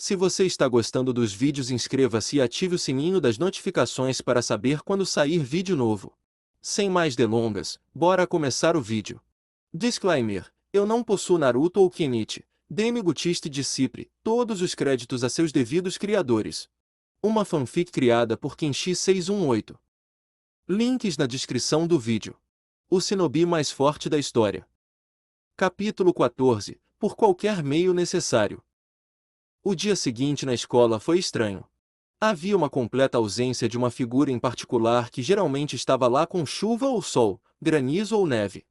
Se você está gostando dos vídeos, inscreva-se e ative o sininho das notificações para saber quando sair vídeo novo. Sem mais delongas, bora começar o vídeo. Disclaimer: eu não possuo Naruto ou Kenichi, Demi Gutiste de Cipri, todos os créditos a seus devidos criadores. Uma fanfic criada por Kenshi618. Links na descrição do vídeo. O shinobi mais forte da história. Capítulo 14. Por qualquer meio necessário. O dia seguinte na escola foi estranho. Havia uma completa ausência de uma figura em particular que geralmente estava lá com chuva ou sol, granizo ou neve.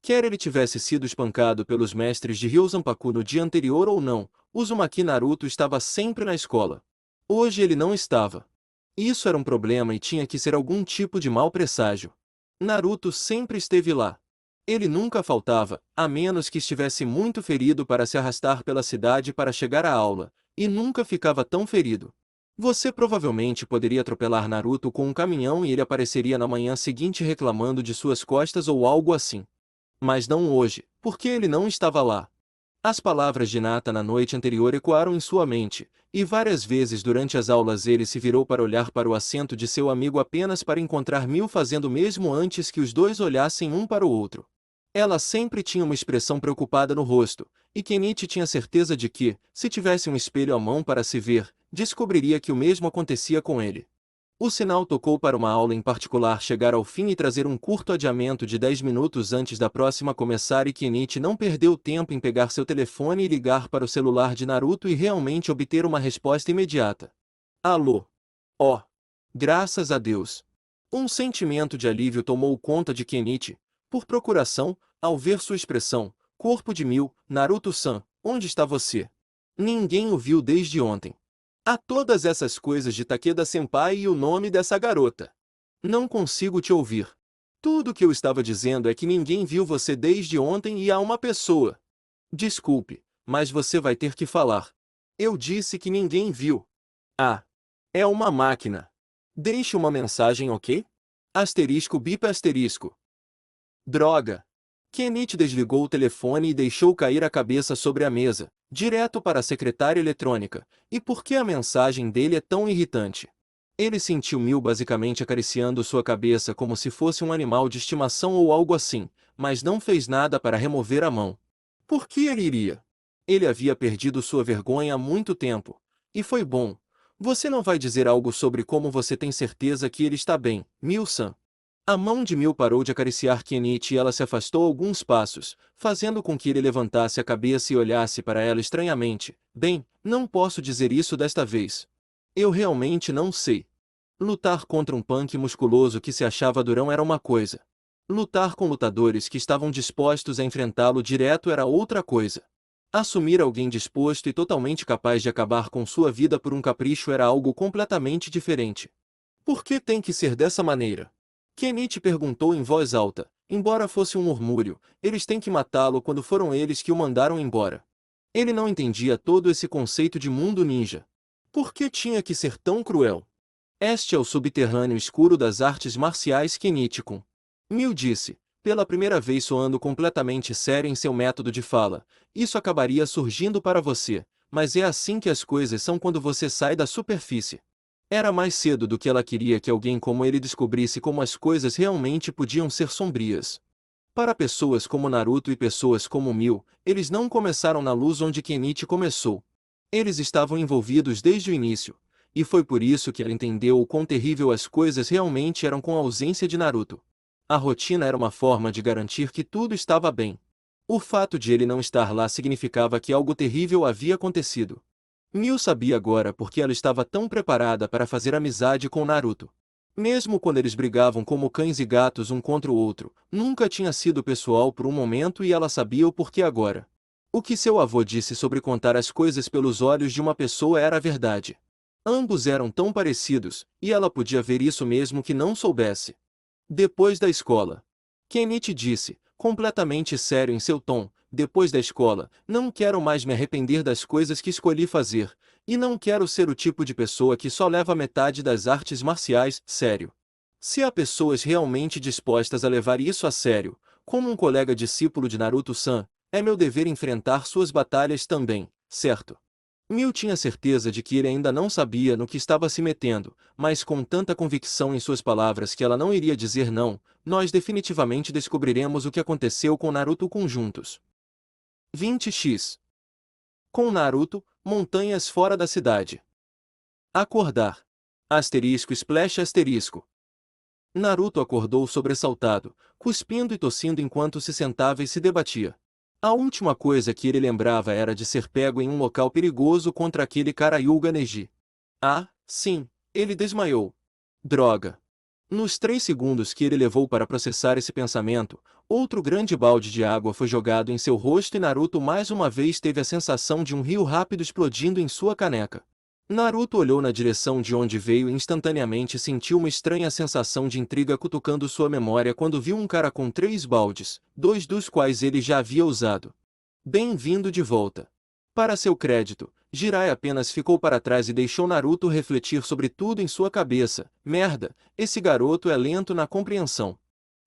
Quer ele tivesse sido espancado pelos mestres de Ryuzanpaku no dia anterior ou não, Uzumaki Naruto estava sempre na escola. Hoje ele não estava. Isso era um problema e tinha que ser algum tipo de mau presságio. Naruto sempre esteve lá. Ele nunca faltava, a menos que estivesse muito ferido para se arrastar pela cidade para chegar à aula, e nunca ficava tão ferido. Você provavelmente poderia atropelar Naruto com um caminhão e ele apareceria na manhã seguinte reclamando de suas costas ou algo assim. Mas não hoje, porque ele não estava lá. As palavras de Hinata na noite anterior ecoaram em sua mente, e várias vezes durante as aulas ele se virou para olhar para o assento de seu amigo apenas para encontrar Mil fazendo o mesmo antes que os dois olhassem um para o outro. Ela sempre tinha uma expressão preocupada no rosto, e Kenichi tinha certeza de que, se tivesse um espelho à mão para se ver, descobriria que o mesmo acontecia com ele. O sinal tocou para uma aula em particular chegar ao fim e trazer um curto adiamento de 10 minutos antes da próxima começar, e Kenichi não perdeu tempo em pegar seu telefone e ligar para o celular de Naruto e realmente obter uma resposta imediata. Alô? Oh! Graças a Deus! Um sentimento de alívio tomou conta de Kenichi. Por procuração, ao ver sua expressão, corpo de Mil, Naruto-san, onde está você? Ninguém o viu desde ontem. Há todas essas coisas de Takeda-senpai e o nome dessa garota. Não consigo te ouvir. Tudo o que eu estava dizendo é que ninguém viu você desde ontem e há uma pessoa. Desculpe, mas você vai ter que falar. Eu disse que ninguém viu. Ah. É uma máquina. Deixe uma mensagem, ok? Asterisco bip asterisco. Droga! Kenichi desligou o telefone e deixou cair a cabeça sobre a mesa, direto para a secretária eletrônica. E por que a mensagem dele é tão irritante? Ele sentiu Mil basicamente acariciando sua cabeça como se fosse um animal de estimação ou algo assim, mas não fez nada para remover a mão. Por que ele iria? Ele havia perdido sua vergonha há muito tempo. E foi bom. Você não vai dizer algo sobre como você tem certeza que ele está bem, Mil-san? A mão de Mil parou de acariciar Kenichi e ela se afastou alguns passos, fazendo com que ele levantasse a cabeça e olhasse para ela estranhamente. Bem, não posso dizer isso desta vez. Eu realmente não sei. Lutar contra um punk musculoso que se achava durão era uma coisa. Lutar com lutadores que estavam dispostos a enfrentá-lo direto era outra coisa. Assumir alguém disposto e totalmente capaz de acabar com sua vida por um capricho era algo completamente diferente. Por que tem que ser dessa maneira? Kenichi perguntou em voz alta, embora fosse um murmúrio. Eles têm que matá-lo quando foram eles que o mandaram embora. Ele não entendia todo esse conceito de mundo ninja. Por que tinha que ser tão cruel? Este é o subterrâneo escuro das artes marciais, Kenichi-kun. Mil disse, pela primeira vez soando completamente sério em seu método de fala. Isso acabaria surgindo para você, mas é assim que as coisas são quando você sai da superfície. Era mais cedo do que ela queria que alguém como ele descobrisse como as coisas realmente podiam ser sombrias. Para pessoas como Naruto e pessoas como Mil, eles não começaram na luz onde Kenichi começou. Eles estavam envolvidos desde o início, e foi por isso que ela entendeu o quão terrível as coisas realmente eram com a ausência de Naruto. A rotina era uma forma de garantir que tudo estava bem. O fato de ele não estar lá significava que algo terrível havia acontecido. Mil sabia agora porque ela estava tão preparada para fazer amizade com Naruto. Mesmo quando eles brigavam como cães e gatos um contra o outro, nunca tinha sido pessoal por um momento e ela sabia o porquê agora. O que seu avô disse sobre contar as coisas pelos olhos de uma pessoa era a verdade. Ambos eram tão parecidos, e ela podia ver isso mesmo que não soubesse. Depois da escola. Kenichi disse, completamente sério em seu tom, depois da escola, não quero mais me arrepender das coisas que escolhi fazer, e não quero ser o tipo de pessoa que só leva metade das artes marciais, sério. Se há pessoas realmente dispostas a levar isso a sério, como um colega discípulo de Naruto-san, é meu dever enfrentar suas batalhas também, certo? Mil tinha certeza de que ele ainda não sabia no que estava se metendo, mas com tanta convicção em suas palavras que ela não iria dizer não, nós definitivamente descobriremos o que aconteceu com Naruto conjuntos. 20x. Com Naruto, montanhas fora da cidade. Acordar. Asterisco splash asterisco. Naruto acordou sobressaltado, cuspindo e tossindo enquanto se sentava e se debatia. A última coisa que ele lembrava era de ser pego em um local perigoso contra aquele cara Hyuga Neji. Ah, sim, ele desmaiou. Droga. Nos 3 segundos que ele levou para processar esse pensamento, outro grande balde de água foi jogado em seu rosto e Naruto mais uma vez teve a sensação de um rio rápido explodindo em sua caneca. Naruto olhou na direção de onde veio e instantaneamente sentiu uma estranha sensação de intriga cutucando sua memória quando viu um cara com 3 baldes, 2 dos quais ele já havia usado. Bem-vindo de volta. Para seu crédito, Jiraiya apenas ficou para trás e deixou Naruto refletir sobre tudo em sua cabeça. Merda, esse garoto é lento na compreensão.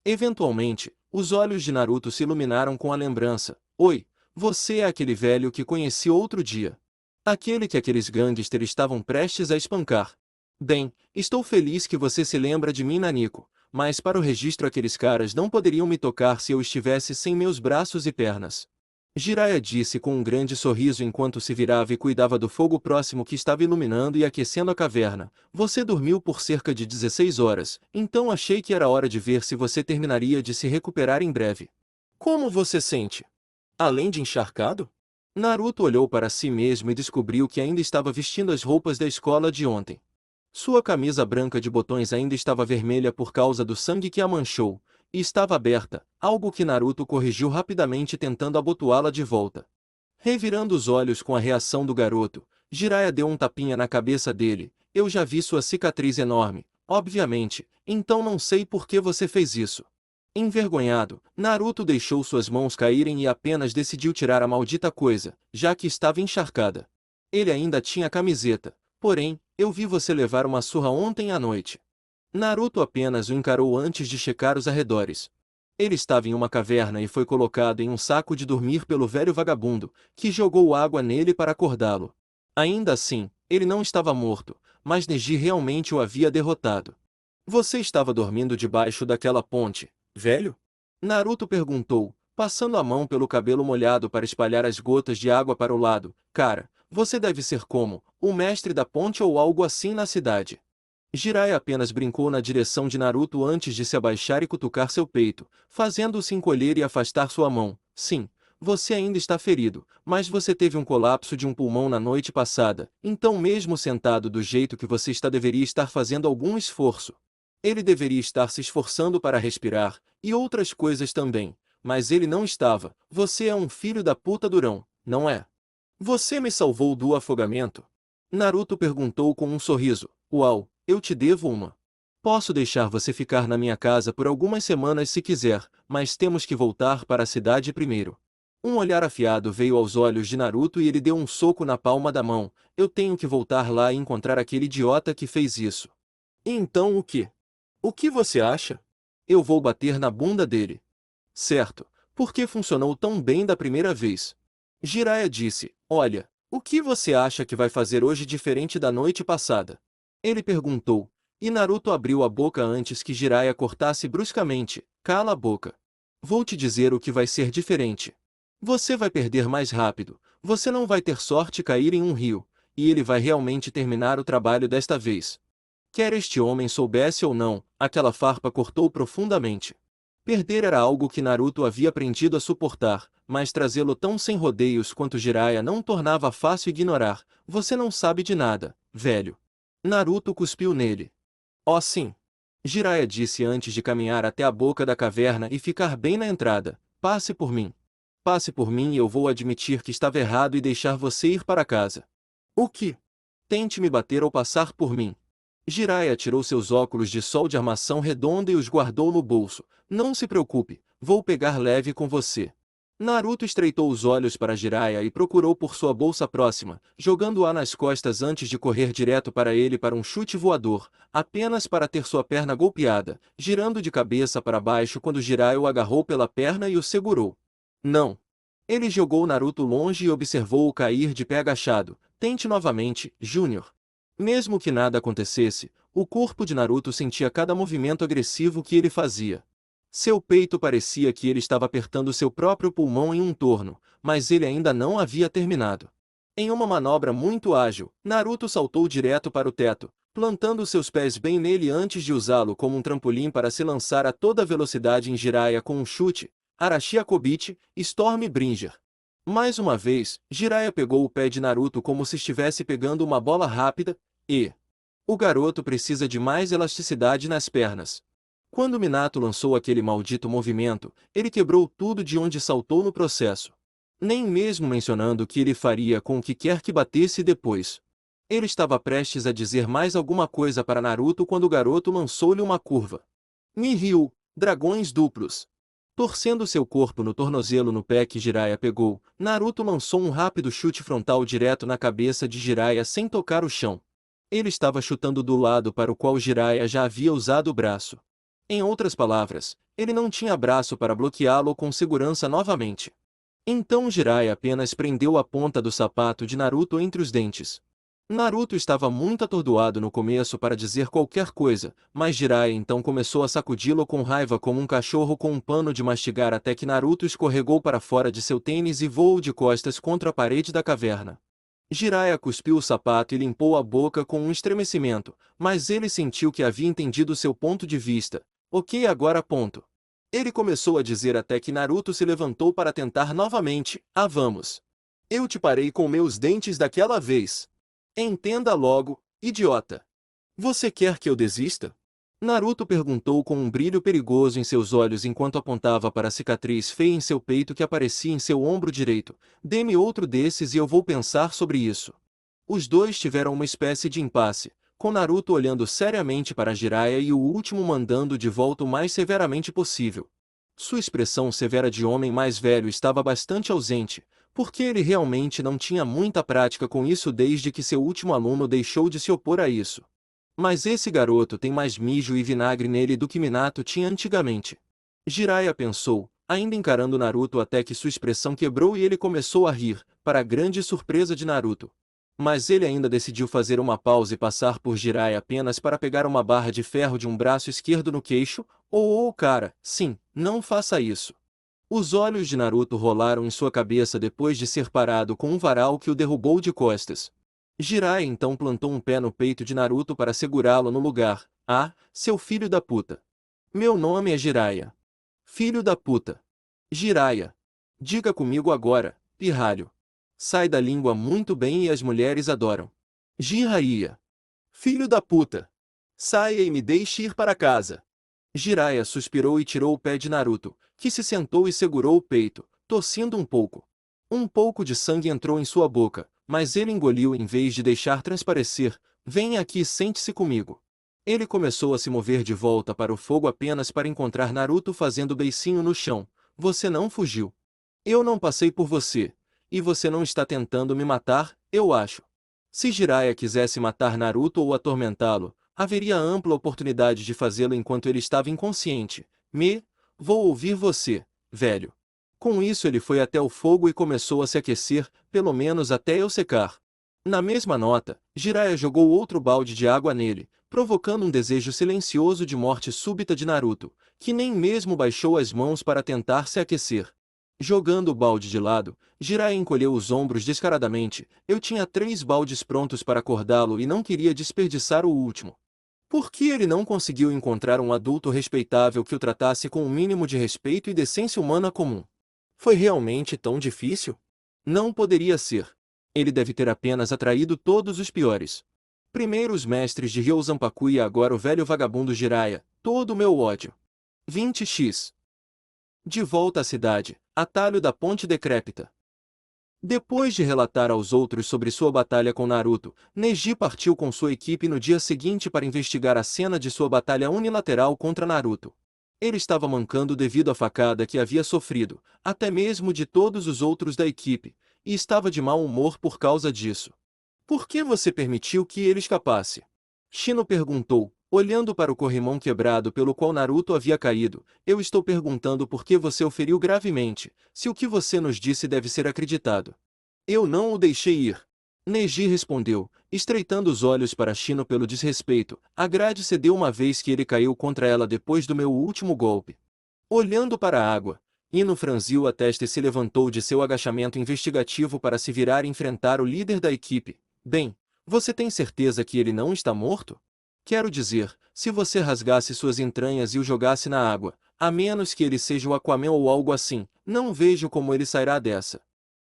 Eventualmente, os olhos de Naruto se iluminaram com a lembrança. Oi, você é aquele velho que conheci outro dia. Aquele que aqueles gangsters estavam prestes a espancar. Bem, estou feliz que você se lembra de mim, Naniko, mas para o registro aqueles caras não poderiam me tocar se eu estivesse sem meus braços e pernas. Jiraiya disse com um grande sorriso enquanto se virava e cuidava do fogo próximo que estava iluminando e aquecendo a caverna. Você dormiu por cerca de 16 horas, então achei que era hora de ver se você terminaria de se recuperar em breve. Como você sente? Além de encharcado? Naruto olhou para si mesmo e descobriu que ainda estava vestindo as roupas da escola de ontem. Sua camisa branca de botões ainda estava vermelha por causa do sangue que a manchou, e estava aberta, algo que Naruto corrigiu rapidamente tentando abotoá-la de volta. Revirando os olhos com a reação do garoto, Jiraiya deu um tapinha na cabeça dele. Eu já vi sua cicatriz enorme, obviamente, então não sei por que você fez isso. Envergonhado, Naruto deixou suas mãos caírem e apenas decidiu tirar a maldita coisa, já que estava encharcada. Ele ainda tinha a camiseta, porém, eu vi você levar uma surra ontem à noite. Naruto apenas o encarou antes de checar os arredores. Ele estava em uma caverna e foi colocado em um saco de dormir pelo velho vagabundo, que jogou água nele para acordá-lo. Ainda assim, ele não estava morto, mas Neji realmente o havia derrotado. Você estava dormindo debaixo daquela ponte, velho? Naruto perguntou, passando a mão pelo cabelo molhado para espalhar as gotas de água para o lado. Cara, você deve ser como o mestre da ponte ou algo assim na cidade. Jiraiya apenas brincou na direção de Naruto antes de se abaixar e cutucar seu peito, fazendo-o se encolher e afastar sua mão. Sim, você ainda está ferido, mas você teve um colapso de um pulmão na noite passada, então mesmo sentado do jeito que você está deveria estar fazendo algum esforço. Ele deveria estar se esforçando para respirar, e outras coisas também, mas ele não estava. Você é um filho da puta durão, não é? Você me salvou do afogamento? Naruto perguntou com um sorriso. Uau, eu te devo uma. Posso deixar você ficar na minha casa por algumas semanas se quiser, mas temos que voltar para a cidade primeiro. Um olhar afiado veio aos olhos de Naruto e ele deu um soco na palma da mão. Eu tenho que voltar lá e encontrar aquele idiota que fez isso. E então o quê? O que você acha? Eu vou bater na bunda dele. Certo, porque funcionou tão bem da primeira vez. Jiraiya disse, olha, o que você acha que vai fazer hoje diferente da noite passada? Ele perguntou, e Naruto abriu a boca antes que Jiraiya cortasse bruscamente. Cala a boca. Vou te dizer o que vai ser diferente. Você vai perder mais rápido, você não vai ter sorte cair em um rio, e ele vai realmente terminar o trabalho desta vez. Quer este homem soubesse ou não, aquela farpa cortou profundamente. Perder era algo que Naruto havia aprendido a suportar, mas trazê-lo tão sem rodeios quanto Jiraiya não tornava fácil ignorar. Você não sabe de nada, velho. Naruto cuspiu nele. Oh sim. Jiraiya disse antes de caminhar até a boca da caverna e ficar bem na entrada. Passe por mim. Passe por mim e eu vou admitir que estava errado e deixar você ir para casa. O que? Tente me bater ou passar por mim. Jiraiya tirou seus óculos de sol de armação redonda e os guardou no bolso. Não se preocupe, vou pegar leve com você. Naruto estreitou os olhos para Jiraiya e procurou por sua bolsa próxima, jogando-a nas costas antes de correr direto para ele para um chute voador, apenas para ter sua perna golpeada, girando de cabeça para baixo quando Jiraiya o agarrou pela perna e o segurou. Não. Ele jogou Naruto longe e observou-o cair de pé agachado. Tente novamente, Júnior. Mesmo que nada acontecesse, o corpo de Naruto sentia cada movimento agressivo que ele fazia. Seu peito parecia que ele estava apertando seu próprio pulmão em um torno, mas ele ainda não havia terminado. Em uma manobra muito ágil, Naruto saltou direto para o teto, plantando seus pés bem nele antes de usá-lo como um trampolim para se lançar a toda velocidade em Jiraiya com um chute, Arashi Akobite, Stormbringer. Mais uma vez, Jiraiya pegou o pé de Naruto como se estivesse pegando uma bola rápida, e... O garoto precisa de mais elasticidade nas pernas. Quando Minato lançou aquele maldito movimento, ele quebrou tudo de onde saltou no processo. Nem mesmo mencionando o que ele faria com o que quer que batesse depois. Ele estava prestes a dizer mais alguma coisa para Naruto quando o garoto lançou-lhe uma curva. Nihil, dragões duplos. Torcendo seu corpo no tornozelo no pé que Jiraiya pegou, Naruto lançou um rápido chute frontal direto na cabeça de Jiraiya sem tocar o chão. Ele estava chutando do lado para o qual Jiraiya já havia usado o braço. Em outras palavras, ele não tinha braço para bloqueá-lo com segurança novamente. Então Jiraiya apenas prendeu a ponta do sapato de Naruto entre os dentes. Naruto estava muito atordoado no começo para dizer qualquer coisa, mas Jiraiya então começou a sacudi-lo com raiva como um cachorro com um pano de mastigar até que Naruto escorregou para fora de seu tênis e voou de costas contra a parede da caverna. Jiraiya cuspiu o sapato e limpou a boca com um estremecimento, mas ele sentiu que havia entendido seu ponto de vista. Ok, agora ponto. Ele começou a dizer até que Naruto se levantou para tentar novamente. Ah, vamos. Eu te parei com meus dentes daquela vez. Entenda logo, idiota. Você quer que eu desista? Naruto perguntou com um brilho perigoso em seus olhos enquanto apontava para a cicatriz feia em seu peito que aparecia em seu ombro direito. Dê-me outro desses e eu vou pensar sobre isso. Os dois tiveram uma espécie de impasse, com Naruto olhando seriamente para Jiraiya e o último mandando de volta o mais severamente possível. Sua expressão severa de homem mais velho estava bastante ausente, porque ele realmente não tinha muita prática com isso desde que seu último aluno deixou de se opor a isso. Mas esse garoto tem mais mijo e vinagre nele do que Minato tinha antigamente. Jiraiya pensou, ainda encarando Naruto até que sua expressão quebrou e ele começou a rir, para a grande surpresa de Naruto. Mas ele ainda decidiu fazer uma pausa e passar por Jiraiya apenas para pegar uma barra de ferro de um braço esquerdo no queixo. Oh, cara, sim, não faça isso. Os olhos de Naruto rolaram em sua cabeça depois de ser parado com um varal que o derrubou de costas. Jiraiya então plantou um pé no peito de Naruto para segurá-lo no lugar. Ah, seu filho da puta. Meu nome é Jiraiya. Filho da puta. Jiraiya. Diga comigo agora, pirralho. Sai da língua muito bem e as mulheres adoram. Jiraiya. Filho da puta. Saia e me deixe ir para casa. Jiraiya suspirou e tirou o pé de Naruto, que se sentou e segurou o peito, tossindo um pouco. Um pouco de sangue entrou em sua boca, mas ele engoliu em vez de deixar transparecer. Venha aqui e sente-se comigo. Ele começou a se mover de volta para o fogo apenas para encontrar Naruto fazendo beicinho no chão. Você não fugiu. Eu não passei por você. E você não está tentando me matar, eu acho. Se Jiraiya quisesse matar Naruto ou atormentá-lo, haveria ampla oportunidade de fazê-lo enquanto ele estava inconsciente. Vou ouvir você, velho. Com isso ele foi até o fogo e começou a se aquecer, pelo menos até eu secar. Na mesma nota, Jiraiya jogou outro balde de água nele, provocando um desejo silencioso de morte súbita de Naruto, que nem mesmo baixou as mãos para tentar se aquecer. Jogando o balde de lado, Jiraiya encolheu os ombros descaradamente. Eu tinha 3 baldes prontos para acordá-lo e não queria desperdiçar o último. Por que ele não conseguiu encontrar um adulto respeitável que o tratasse com o mínimo de respeito e decência humana comum? Foi realmente tão difícil? Não poderia ser. Ele deve ter apenas atraído todos os piores. Primeiro os mestres de Ryozanpaku e agora o velho vagabundo Jiraiya, todo o meu ódio. 20x. De volta à cidade, atalho da ponte decrépita. Depois de relatar aos outros sobre sua batalha com Naruto, Neji partiu com sua equipe no dia seguinte para investigar a cena de sua batalha unilateral contra Naruto. Ele estava mancando devido à facada que havia sofrido, até mesmo de todos os outros da equipe, e estava de mau humor por causa disso. Por que você permitiu que ele escapasse? Shino perguntou, olhando para o corrimão quebrado pelo qual Naruto havia caído. Eu estou perguntando por que você o feriu gravemente, se o que você nos disse deve ser acreditado. Eu não o deixei ir. Neji respondeu, estreitando os olhos para Shino pelo desrespeito. A grade cedeu uma vez que ele caiu contra ela depois do meu último golpe. Olhando para a água, Ino franziu a testa e se levantou de seu agachamento investigativo para se virar e enfrentar o líder da equipe. Bem, você tem certeza que ele não está morto? Quero dizer, se você rasgasse suas entranhas e o jogasse na água, a menos que ele seja o Aquaman ou algo assim, não vejo como ele sairá dessa.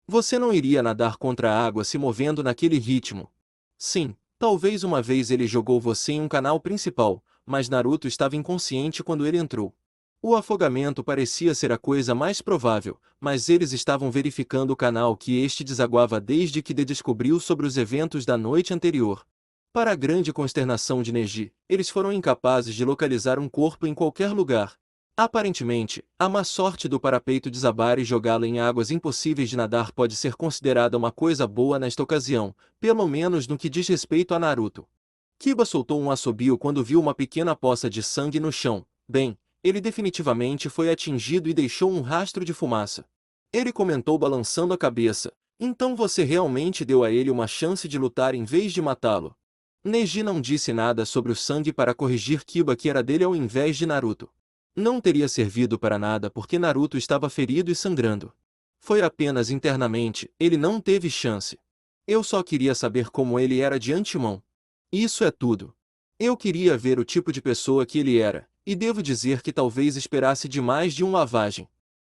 Você não iria nadar contra a água se movendo naquele ritmo. Sim, talvez uma vez ele jogou você em um canal principal, mas Naruto estava inconsciente quando ele entrou. O afogamento parecia ser a coisa mais provável, mas eles estavam verificando o canal que este desaguava desde que descobriu sobre os eventos da noite anterior. Para a grande consternação de Neji, eles foram incapazes de localizar um corpo em qualquer lugar. Aparentemente, a má sorte do parapeito desabar e jogá-lo em águas impossíveis de nadar pode ser considerada uma coisa boa nesta ocasião, pelo menos no que diz respeito a Naruto. Kiba soltou um assobio quando viu uma pequena poça de sangue no chão. Bem, ele definitivamente foi atingido e deixou um rastro de fumaça. Ele comentou balançando a cabeça. Então você realmente deu a ele uma chance de lutar em vez de matá-lo. Neji não disse nada sobre o sangue para corrigir Kiba que era dele ao invés de Naruto. Não teria servido para nada porque Naruto estava ferido e sangrando. Foi apenas internamente, ele não teve chance. Eu só queria saber como ele era de antemão. Isso é tudo. Eu queria ver o tipo de pessoa que ele era, e devo dizer que talvez esperasse demais de um lavagem.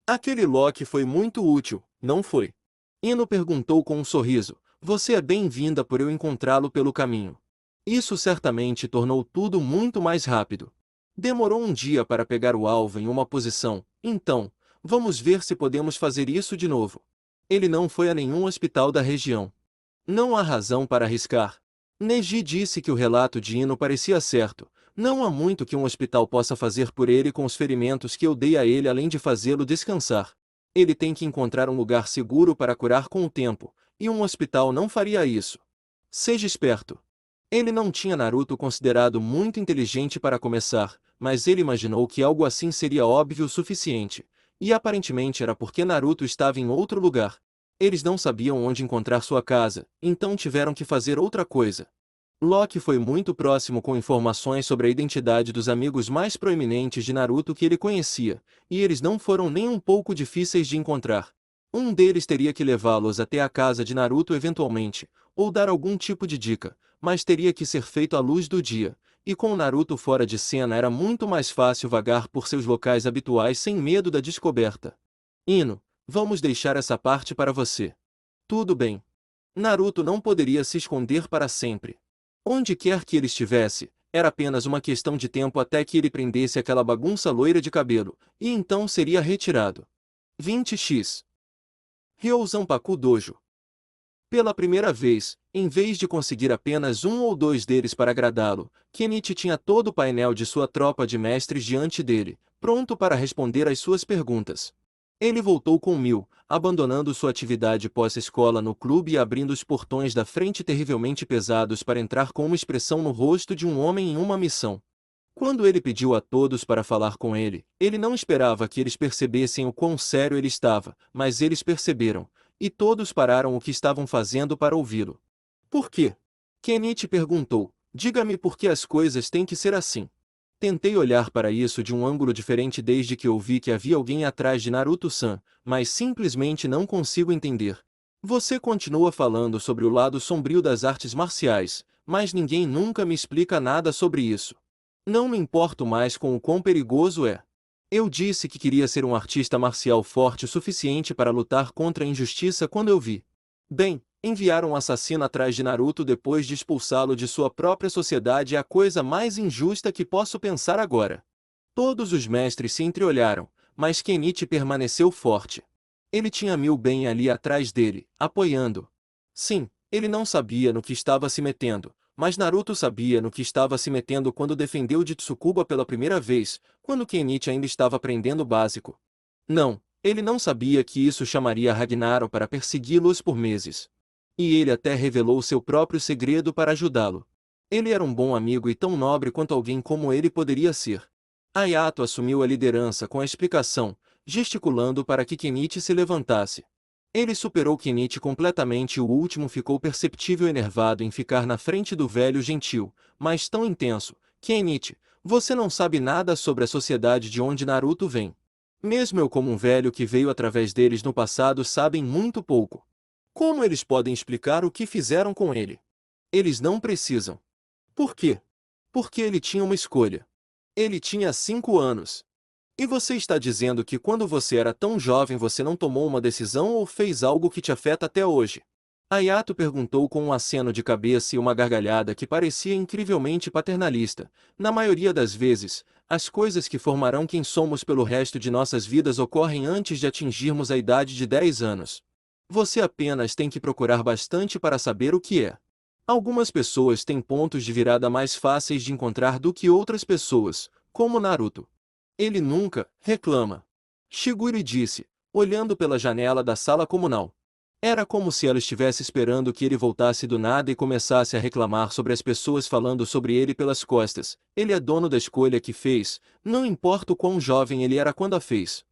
Aquele Loki foi muito útil, não foi? Ino perguntou com um sorriso. Você é bem-vinda por eu encontrá-lo pelo caminho. Isso certamente tornou tudo muito mais rápido. Demorou um dia para pegar o alvo em uma posição, então, vamos ver se podemos fazer isso de novo. Ele não foi a nenhum hospital da região. Não há razão para arriscar. Neji disse que o relato de Ino parecia certo. Não há muito que um hospital possa fazer por ele com os ferimentos que eu dei a ele além de fazê-lo descansar. Ele tem que encontrar um lugar seguro para curar com o tempo, e um hospital não faria isso. Seja esperto. Ele não tinha Naruto considerado muito inteligente para começar, mas ele imaginou que algo assim seria óbvio o suficiente, e aparentemente era porque Naruto estava em outro lugar. Eles não sabiam onde encontrar sua casa, então tiveram que fazer outra coisa. Loki foi muito próximo com informações sobre a identidade dos amigos mais proeminentes de Naruto que ele conhecia, e eles não foram nem um pouco difíceis de encontrar. Um deles teria que levá-los até a casa de Naruto eventualmente, ou dar algum tipo de dica, mas teria que ser feito à luz do dia, e com Naruto fora de cena era muito mais fácil vagar por seus locais habituais sem medo da descoberta. Ino, vamos deixar essa parte para você. Tudo bem. Naruto não poderia se esconder para sempre. Onde quer que ele estivesse, era apenas uma questão de tempo até que ele prendesse aquela bagunça loira de cabelo, e então seria retirado. 20x. Ryo Zanpaku Dojo. Pela primeira vez, em vez de conseguir apenas um ou dois deles para agradá-lo, Kenichi tinha todo o painel de sua tropa de mestres diante dele, pronto para responder às suas perguntas. Ele voltou com 1000, abandonando sua atividade pós-escola no clube e abrindo os portões da frente terrivelmente pesados para entrar com uma expressão no rosto de um homem em uma missão. Quando ele pediu a todos para falar com ele, ele não esperava que eles percebessem o quão sério ele estava, mas eles perceberam, e todos pararam o que estavam fazendo para ouvi-lo. Por quê? Kenichi perguntou. Diga-me por que as coisas têm que ser assim. Tentei olhar para isso de um ângulo diferente desde que ouvi que havia alguém atrás de Naruto-san, mas simplesmente não consigo entender. Você continua falando sobre o lado sombrio das artes marciais, mas ninguém nunca me explica nada sobre isso. Não me importo mais com o quão perigoso é. Eu disse que queria ser um artista marcial forte o suficiente para lutar contra a injustiça quando eu vi. Bem, enviar um assassino atrás de Naruto depois de expulsá-lo de sua própria sociedade é a coisa mais injusta que posso pensar agora. Todos os mestres se entreolharam, mas Kenichi permaneceu forte. Ele tinha 1000 bem ali atrás dele, apoiando. Sim, ele não sabia no que estava se metendo, mas Naruto sabia no que estava se metendo quando defendeu de Tsukuba pela primeira vez, quando Kenichi ainda estava aprendendo o básico. Não, ele não sabia que isso chamaria Ragnaro para persegui-los por meses. E ele até revelou seu próprio segredo para ajudá-lo. Ele era um bom amigo e tão nobre quanto alguém como ele poderia ser. Ayato assumiu a liderança com a explicação, gesticulando para que Kenichi se levantasse. Ele superou Kenichi completamente e o último ficou perceptível enervado em ficar na frente do velho gentil, mas tão intenso. Kenichi, você não sabe nada sobre a sociedade de onde Naruto vem. Mesmo eu como um velho que veio através deles no passado sabem muito pouco. Como eles podem explicar o que fizeram com ele? Eles não precisam. Por quê? Porque ele tinha uma escolha. Ele tinha 5 anos. E você está dizendo que quando você era tão jovem você não tomou uma decisão ou fez algo que te afeta até hoje? Ayato perguntou com um aceno de cabeça e uma gargalhada que parecia incrivelmente paternalista. Na maioria das vezes, as coisas que formarão quem somos pelo resto de nossas vidas ocorrem antes de atingirmos a idade de 10 anos. Você apenas tem que procurar bastante para saber o que é. Algumas pessoas têm pontos de virada mais fáceis de encontrar do que outras pessoas, como Naruto. Ele nunca reclama. Shigure disse, olhando pela janela da sala comunal. Era como se ela estivesse esperando que ele voltasse do nada e começasse a reclamar sobre as pessoas falando sobre ele pelas costas. Ele é dono da escolha que fez, não importa o quão jovem ele era quando a fez.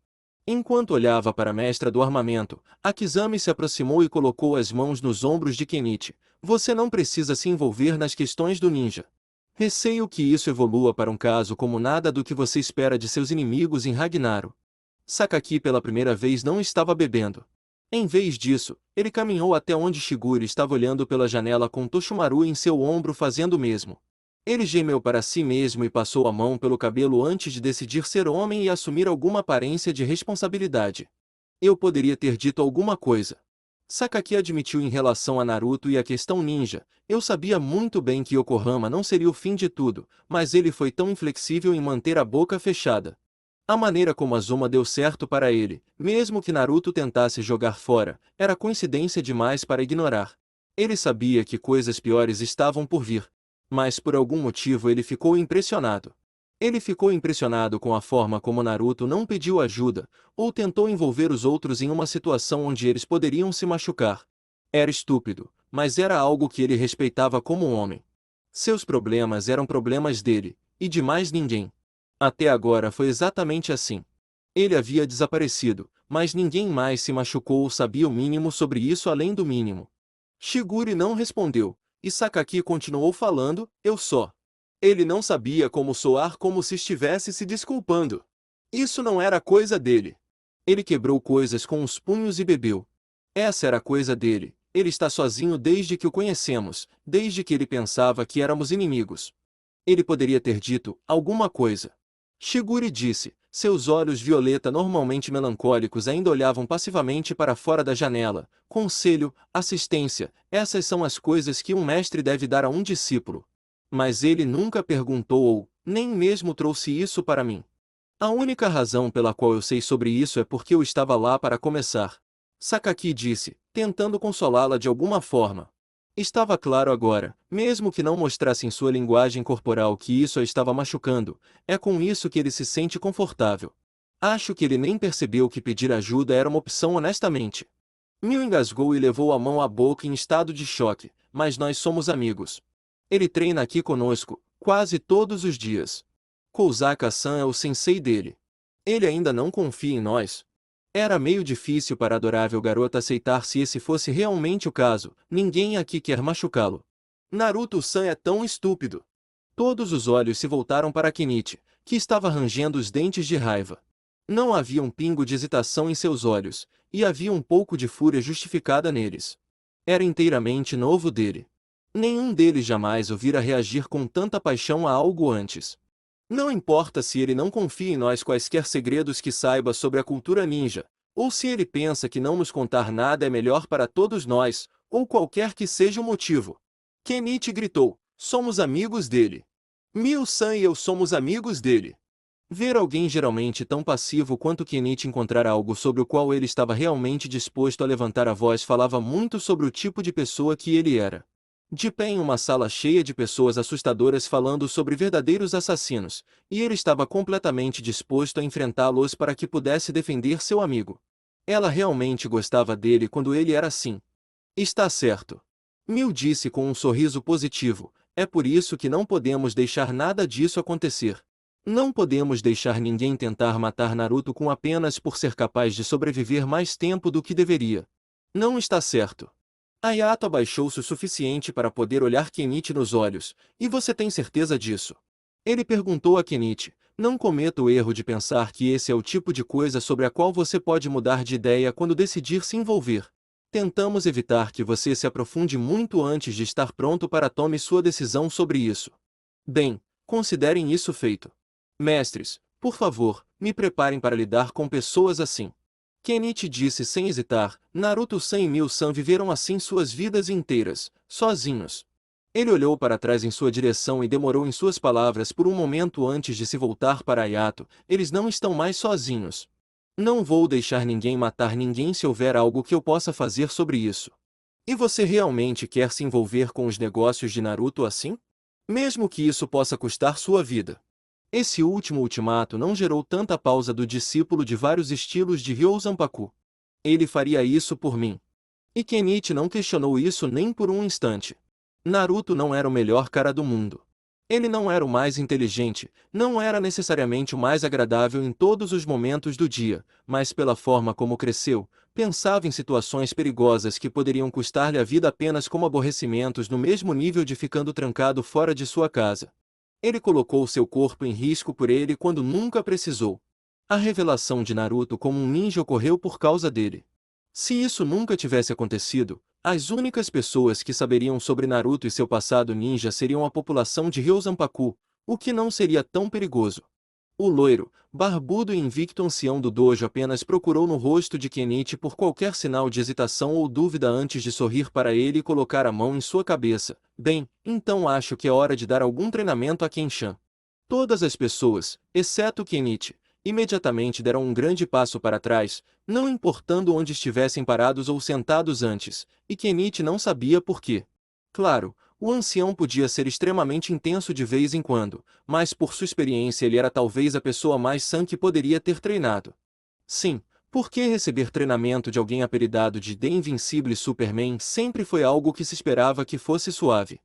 Enquanto olhava para a mestra do armamento, Akizami se aproximou e colocou as mãos nos ombros de Kenichi. Você não precisa se envolver nas questões do ninja. Receio que isso evolua para um caso como nada do que você espera de seus inimigos em Ragnaros. Sakaki pela primeira vez não estava bebendo. Em vez disso, ele caminhou até onde Shigure estava olhando pela janela com Toshimaru em seu ombro fazendo o mesmo. Ele gemeu para si mesmo e passou a mão pelo cabelo antes de decidir ser homem e assumir alguma aparência de responsabilidade. Eu poderia ter dito alguma coisa. Sakaki admitiu em relação a Naruto e a questão ninja. Eu sabia muito bem que Yokohama não seria o fim de tudo, mas ele foi tão inflexível em manter a boca fechada. A maneira como Azuma deu certo para ele, mesmo que Naruto tentasse jogar fora, era coincidência demais para ignorar. Ele sabia que coisas piores estavam por vir. Mas por algum motivo ele ficou impressionado. Ele ficou impressionado com a forma como Naruto não pediu ajuda, ou tentou envolver os outros em uma situação onde eles poderiam se machucar. Era estúpido, mas era algo que ele respeitava como um homem. Seus problemas eram problemas dele, e de mais ninguém. Até agora foi exatamente assim. Ele havia desaparecido, mas ninguém mais se machucou ou sabia o mínimo sobre isso além do mínimo. Shigure não respondeu, e Sakaki continuou falando, eu só. Ele não sabia como soar como se estivesse se desculpando. Isso não era coisa dele. Ele quebrou coisas com os punhos e bebeu. Essa era a coisa dele. Ele está sozinho desde que o conhecemos, desde que ele pensava que éramos inimigos. Ele poderia ter dito alguma coisa. Shigure disse, seus olhos violeta normalmente melancólicos ainda olhavam passivamente para fora da janela. Conselho, assistência, essas são as coisas que um mestre deve dar a um discípulo. Mas ele nunca perguntou ou, nem mesmo trouxe isso para mim. A única razão pela qual eu sei sobre isso é porque eu estava lá para começar. Sakaki disse, tentando consolá-la de alguma forma. Estava claro agora, mesmo que não mostrasse em sua linguagem corporal que isso a estava machucando, é com isso que ele se sente confortável. Acho que ele nem percebeu que pedir ajuda era uma opção honestamente. Mil engasgou e levou a mão à boca em estado de choque, mas nós somos amigos. Ele treina aqui conosco, quase todos os dias. Kouzaka-san é o sensei dele. Ele ainda não confia em nós. Era meio difícil para a adorável garota aceitar se esse fosse realmente o caso. Ninguém aqui quer machucá-lo. Naruto-san é tão estúpido. Todos os olhos se voltaram para Kenichi, que estava rangendo os dentes de raiva. Não havia um pingo de hesitação em seus olhos, e havia um pouco de fúria justificada neles. Era inteiramente novo dele. Nenhum deles jamais o vira reagir com tanta paixão a algo antes. Não importa se ele não confia em nós quaisquer segredos que saiba sobre a cultura ninja, ou se ele pensa que não nos contar nada é melhor para todos nós, ou qualquer que seja o motivo. Kenichi gritou, somos amigos dele. Mil-san e eu somos amigos dele. Ver alguém geralmente tão passivo quanto Kenichi encontrar algo sobre o qual ele estava realmente disposto a levantar a voz falava muito sobre o tipo de pessoa que ele era. De pé em uma sala cheia de pessoas assustadoras falando sobre verdadeiros assassinos, e ele estava completamente disposto a enfrentá-los para que pudesse defender seu amigo. Ela realmente gostava dele quando ele era assim. Está certo. Mil disse com um sorriso positivo, é por isso que não podemos deixar nada disso acontecer. Não podemos deixar ninguém tentar matar Naruto com apenas por ser capaz de sobreviver mais tempo do que deveria. Não está certo. Hayato abaixou-se o suficiente para poder olhar Kenichi nos olhos. E você tem certeza disso? Ele perguntou a Kenichi. Não cometa o erro de pensar que esse é o tipo de coisa sobre a qual você pode mudar de ideia quando decidir se envolver. Tentamos evitar que você se aprofunde muito antes de estar pronto para tome sua decisão sobre isso. Bem, considerem isso feito. Mestres, por favor, me preparem para lidar com pessoas assim. Kenichi disse sem hesitar. Naruto-san e Mil-san viveram assim suas vidas inteiras, sozinhos. Ele olhou para trás em sua direção e demorou em suas palavras por um momento antes de se voltar para Hayato. Eles não estão mais sozinhos. Não vou deixar ninguém matar ninguém se houver algo que eu possa fazer sobre isso. E você realmente quer se envolver com os negócios de Naruto assim? Mesmo que isso possa custar sua vida. Esse último ultimato não gerou tanta pausa do discípulo de vários estilos de Ryo Zanpaku. Ele faria isso por mim. E Kenichi não questionou isso nem por um instante. Naruto não era o melhor cara do mundo. Ele não era o mais inteligente, não era necessariamente o mais agradável em todos os momentos do dia, mas pela forma como cresceu, pensava em situações perigosas que poderiam custar-lhe a vida apenas como aborrecimentos no mesmo nível de ficando trancado fora de sua casa. Ele colocou seu corpo em risco por ele quando nunca precisou. A revelação de Naruto como um ninja ocorreu por causa dele. Se isso nunca tivesse acontecido, as únicas pessoas que saberiam sobre Naruto e seu passado ninja seriam a população de Ryo Zanpaku, o que não seria tão perigoso. O loiro, barbudo e invicto ancião do dojo apenas procurou no rosto de Kenichi por qualquer sinal de hesitação ou dúvida antes de sorrir para ele e colocar a mão em sua cabeça. Bem, então acho que é hora de dar algum treinamento a Kenshan. Todas as pessoas, exceto Kenichi, imediatamente deram um grande passo para trás, não importando onde estivessem parados ou sentados antes, e Kenichi não sabia por quê. Claro, o ancião podia ser extremamente intenso de vez em quando, mas por sua experiência ele era talvez a pessoa mais sã que poderia ter treinado. Sim, por que receber treinamento de alguém apelidado de The Invincible Superman sempre foi algo que se esperava que fosse suave.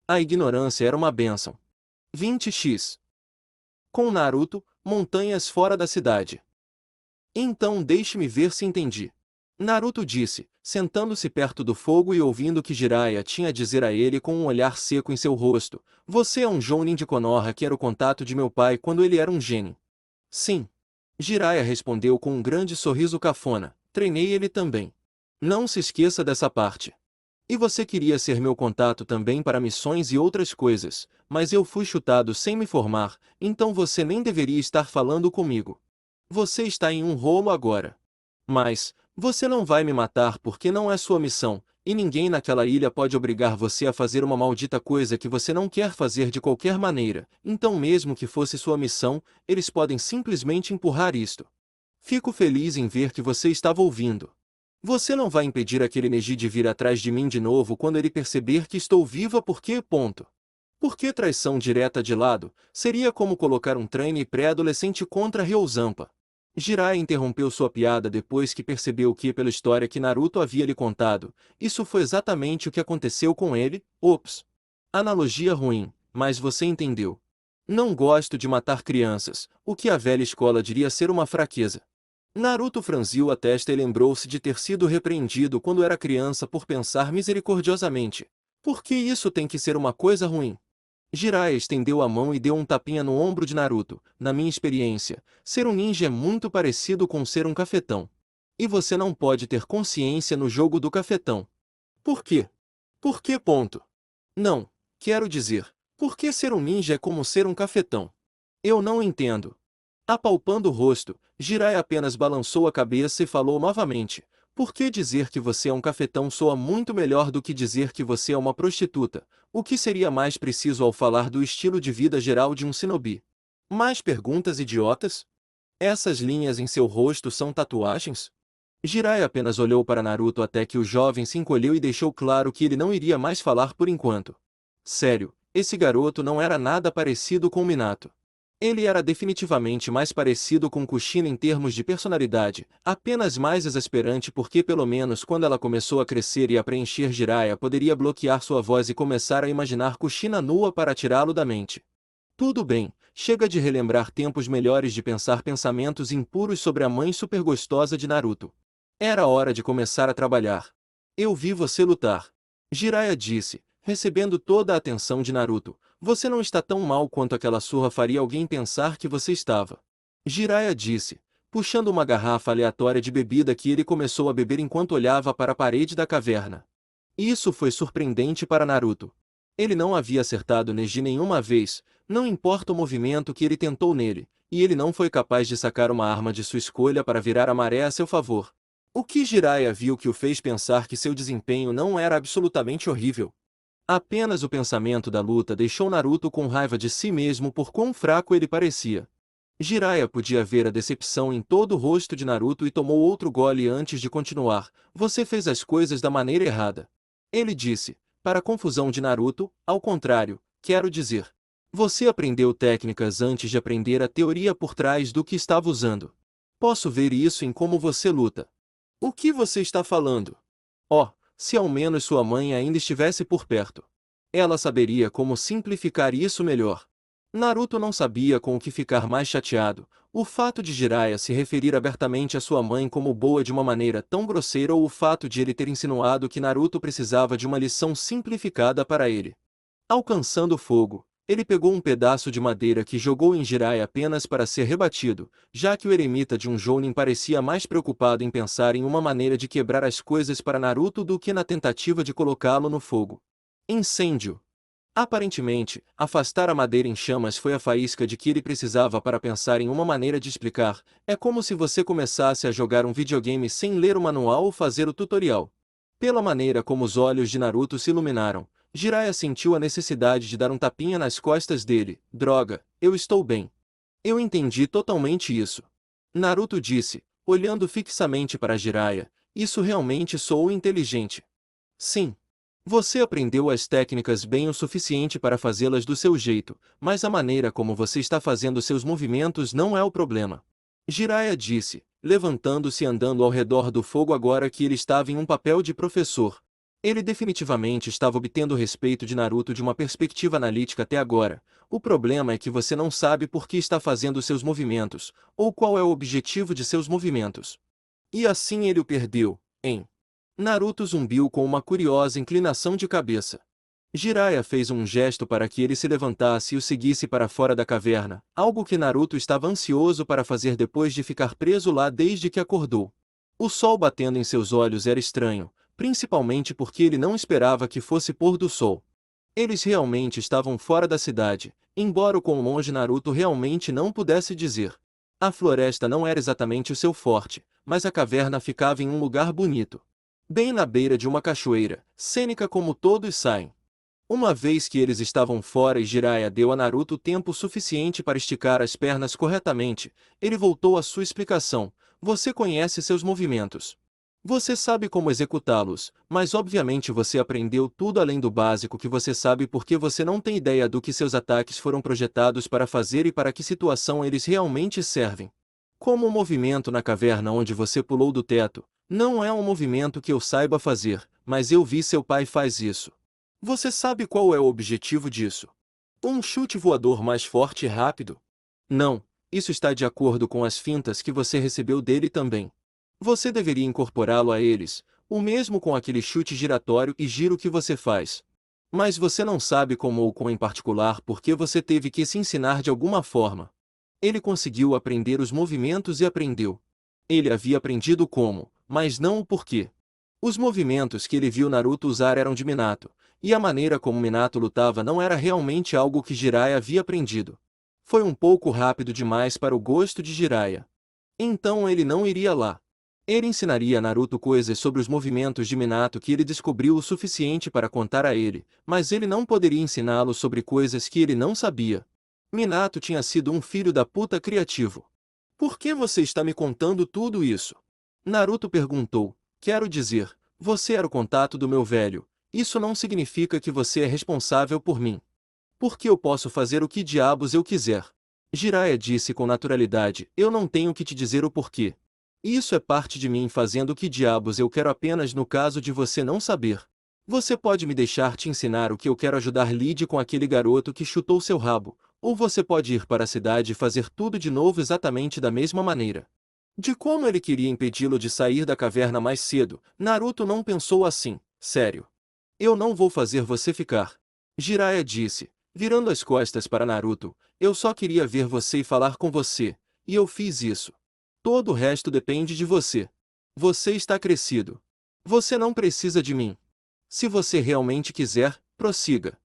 A ignorância era uma bênção. 20x. Com Naruto, montanhas fora da cidade. Então deixe-me ver se entendi. Naruto disse, sentando-se perto do fogo e ouvindo o que Jiraiya tinha a dizer a ele com um olhar seco em seu rosto. Você é um Jounin de Konoha que era o contato de meu pai quando ele era um genin. Sim. Jiraiya respondeu com um grande sorriso cafona. Treinei ele também. Não se esqueça dessa parte. E você queria ser meu contato também para missões e outras coisas, mas eu fui chutado sem me formar, então você nem deveria estar falando comigo. Você está em um rolo agora. Mas, você não vai me matar porque não é sua missão, e ninguém naquela ilha pode obrigar você a fazer uma maldita coisa que você não quer fazer de qualquer maneira, então mesmo que fosse sua missão, eles podem simplesmente empurrar isto. Fico feliz em ver que você estava ouvindo. Você não vai impedir aquele Neji de vir atrás de mim de novo quando ele perceber que estou viva porque... Por que traição direta de lado? Seria como colocar um trainee pré-adolescente contra Ryozampa. Jiraiya interrompeu sua piada depois que percebeu que, pela história que Naruto havia lhe contado, isso foi exatamente o que aconteceu com ele. Ops. Analogia ruim, mas você entendeu. Não gosto de matar crianças, o que a velha escola diria ser uma fraqueza. Naruto franziu a testa e lembrou-se de ter sido repreendido quando era criança por pensar misericordiosamente. Por que isso tem que ser uma coisa ruim? Jiraiya estendeu a mão e deu um tapinha no ombro de Naruto. Na minha experiência, ser um ninja é muito parecido com ser um cafetão. E você não pode ter consciência no jogo do cafetão. Por quê? Por que ponto? Não, quero dizer, por que ser um ninja é como ser um cafetão? Eu não entendo. Apalpando o rosto, Jiraiya apenas balançou a cabeça e falou novamente. Por que dizer que você é um cafetão soa muito melhor do que dizer que você é uma prostituta? O que seria mais preciso ao falar do estilo de vida geral de um shinobi? Mais perguntas idiotas? Essas linhas em seu rosto são tatuagens? Jiraiya apenas olhou para Naruto até que o jovem se encolheu e deixou claro que ele não iria mais falar por enquanto. Sério, esse garoto não era nada parecido com Minato. Ele era definitivamente mais parecido com Kushina em termos de personalidade, apenas mais exasperante porque pelo menos quando ela começou a crescer e a preencher Jiraiya poderia bloquear sua voz e começar a imaginar Kushina nua para tirá-lo da mente. Tudo bem, chega de relembrar tempos melhores de pensar pensamentos impuros sobre a mãe super gostosa de Naruto. Era hora de começar a trabalhar. Eu vi você lutar. Jiraiya disse, recebendo toda a atenção de Naruto. Você não está tão mal quanto aquela surra faria alguém pensar que você estava. Jiraiya disse, puxando uma garrafa aleatória de bebida que ele começou a beber enquanto olhava para a parede da caverna. Isso foi surpreendente para Naruto. Ele não havia acertado Neji nenhuma vez, não importa o movimento que ele tentou nele, e ele não foi capaz de sacar uma arma de sua escolha para virar a maré a seu favor. O que Jiraiya viu que o fez pensar que seu desempenho não era absolutamente horrível. Apenas o pensamento da luta deixou Naruto com raiva de si mesmo por quão fraco ele parecia. Jiraiya podia ver a decepção em todo o rosto de Naruto e tomou outro gole antes de continuar. Você fez as coisas da maneira errada. Ele disse, para a confusão de Naruto, ao contrário, quero dizer. Você aprendeu técnicas antes de aprender a teoria por trás do que estava usando. Posso ver isso em como você luta. O que você está falando? Oh, se ao menos sua mãe ainda estivesse por perto. Ela saberia como simplificar isso melhor. Naruto não sabia com o que ficar mais chateado, o fato de Jiraiya se referir abertamente a sua mãe como boa de uma maneira tão grosseira ou o fato de ele ter insinuado que Naruto precisava de uma lição simplificada para ele. Alcançando o fogo, ele pegou um pedaço de madeira que jogou em Jiraiya apenas para ser rebatido, já que o eremita de um Jounin parecia mais preocupado em pensar em uma maneira de quebrar as coisas para Naruto do que na tentativa de colocá-lo no fogo. Incêndio. Aparentemente, afastar a madeira em chamas foi a faísca de que ele precisava para pensar em uma maneira de explicar. É como se você começasse a jogar um videogame sem ler o manual ou fazer o tutorial. Pela maneira como os olhos de Naruto se iluminaram, Jiraiya sentiu a necessidade de dar um tapinha nas costas dele. Droga, eu estou bem. Eu entendi totalmente isso. Naruto disse, olhando fixamente para Jiraiya, isso realmente soou inteligente. Sim. Você aprendeu as técnicas bem o suficiente para fazê-las do seu jeito, mas a maneira como você está fazendo seus movimentos não é o problema. Jiraiya disse, levantando-se e andando ao redor do fogo agora que ele estava em um papel de professor. Ele definitivamente estava obtendo o respeito de Naruto de uma perspectiva analítica até agora. O problema é que você não sabe por que está fazendo seus movimentos, ou qual é o objetivo de seus movimentos. E assim ele o perdeu, hein? Naruto zumbiu com uma curiosa inclinação de cabeça. Jiraiya fez um gesto para que ele se levantasse e o seguisse para fora da caverna, algo que Naruto estava ansioso para fazer depois de ficar preso lá desde que acordou. O sol batendo em seus olhos era estranho, principalmente porque ele não esperava que fosse pôr do sol. Eles realmente estavam fora da cidade, embora o quão longe Naruto realmente não pudesse dizer. A floresta não era exatamente o seu forte, mas a caverna ficava em um lugar bonito. Bem na beira de uma cachoeira, cênica como todos saem. Uma vez que eles estavam fora e Jiraiya deu a Naruto tempo suficiente para esticar as pernas corretamente, ele voltou à sua explicação. Você conhece seus movimentos. Você sabe como executá-los, mas obviamente você aprendeu tudo além do básico que você sabe porque você não tem ideia do que seus ataques foram projetados para fazer e para que situação eles realmente servem. Como o movimento na caverna onde você pulou do teto, não é um movimento que eu saiba fazer, mas eu vi seu pai faz isso. Você sabe qual é o objetivo disso? Um chute voador mais forte e rápido? Não, isso está de acordo com as fintas que você recebeu dele também. Você deveria incorporá-lo a eles, o mesmo com aquele chute giratório e giro que você faz. Mas você não sabe como ou com em particular porque você teve que se ensinar de alguma forma. Ele conseguiu aprender os movimentos e aprendeu. Ele havia aprendido como, mas não o porquê. Os movimentos que ele viu Naruto usar eram de Minato, e a maneira como Minato lutava não era realmente algo que Jiraiya havia aprendido. Foi um pouco rápido demais para o gosto de Jiraiya. Então ele não iria lá. Ele ensinaria a Naruto coisas sobre os movimentos de Minato que ele descobriu o suficiente para contar a ele, mas ele não poderia ensiná-lo sobre coisas que ele não sabia. Minato tinha sido um filho da puta criativo. Por que você está me contando tudo isso? Naruto perguntou. Quero dizer, você era o contato do meu velho. Isso não significa que você é responsável por mim. Porque eu posso fazer o que diabos eu quiser. Jiraiya disse com naturalidade, eu não tenho que te dizer o porquê. Isso é parte de mim fazendo o que diabos eu quero apenas no caso de você não saber. Você pode me deixar te ensinar o que eu quero ajudar lide com aquele garoto que chutou seu rabo, ou você pode ir para a cidade e fazer tudo de novo exatamente da mesma maneira. De como ele queria impedi-lo de sair da caverna mais cedo, Naruto não pensou assim, sério. Eu não vou fazer você ficar. Jiraiya disse, virando as costas para Naruto, eu só queria ver você e falar com você, e eu fiz isso. Todo o resto depende de você. Você está crescido. Você não precisa de mim. Se você realmente quiser, prossiga.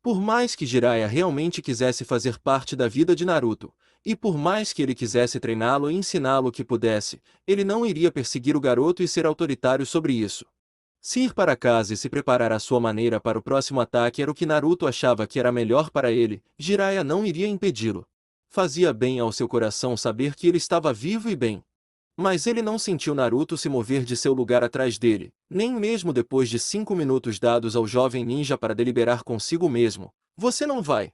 Por mais que Jiraiya realmente quisesse fazer parte da vida de Naruto, e por mais que ele quisesse treiná-lo e ensiná-lo o que pudesse, ele não iria perseguir o garoto e ser autoritário sobre isso. Se ir para casa e se preparar à sua maneira para o próximo ataque era o que Naruto achava que era melhor para ele, Jiraiya não iria impedi-lo. Fazia bem ao seu coração saber que ele estava vivo e bem. Mas ele não sentiu Naruto se mover de seu lugar atrás dele, nem mesmo depois de 5 minutos dados ao jovem ninja para deliberar consigo mesmo. Você não vai.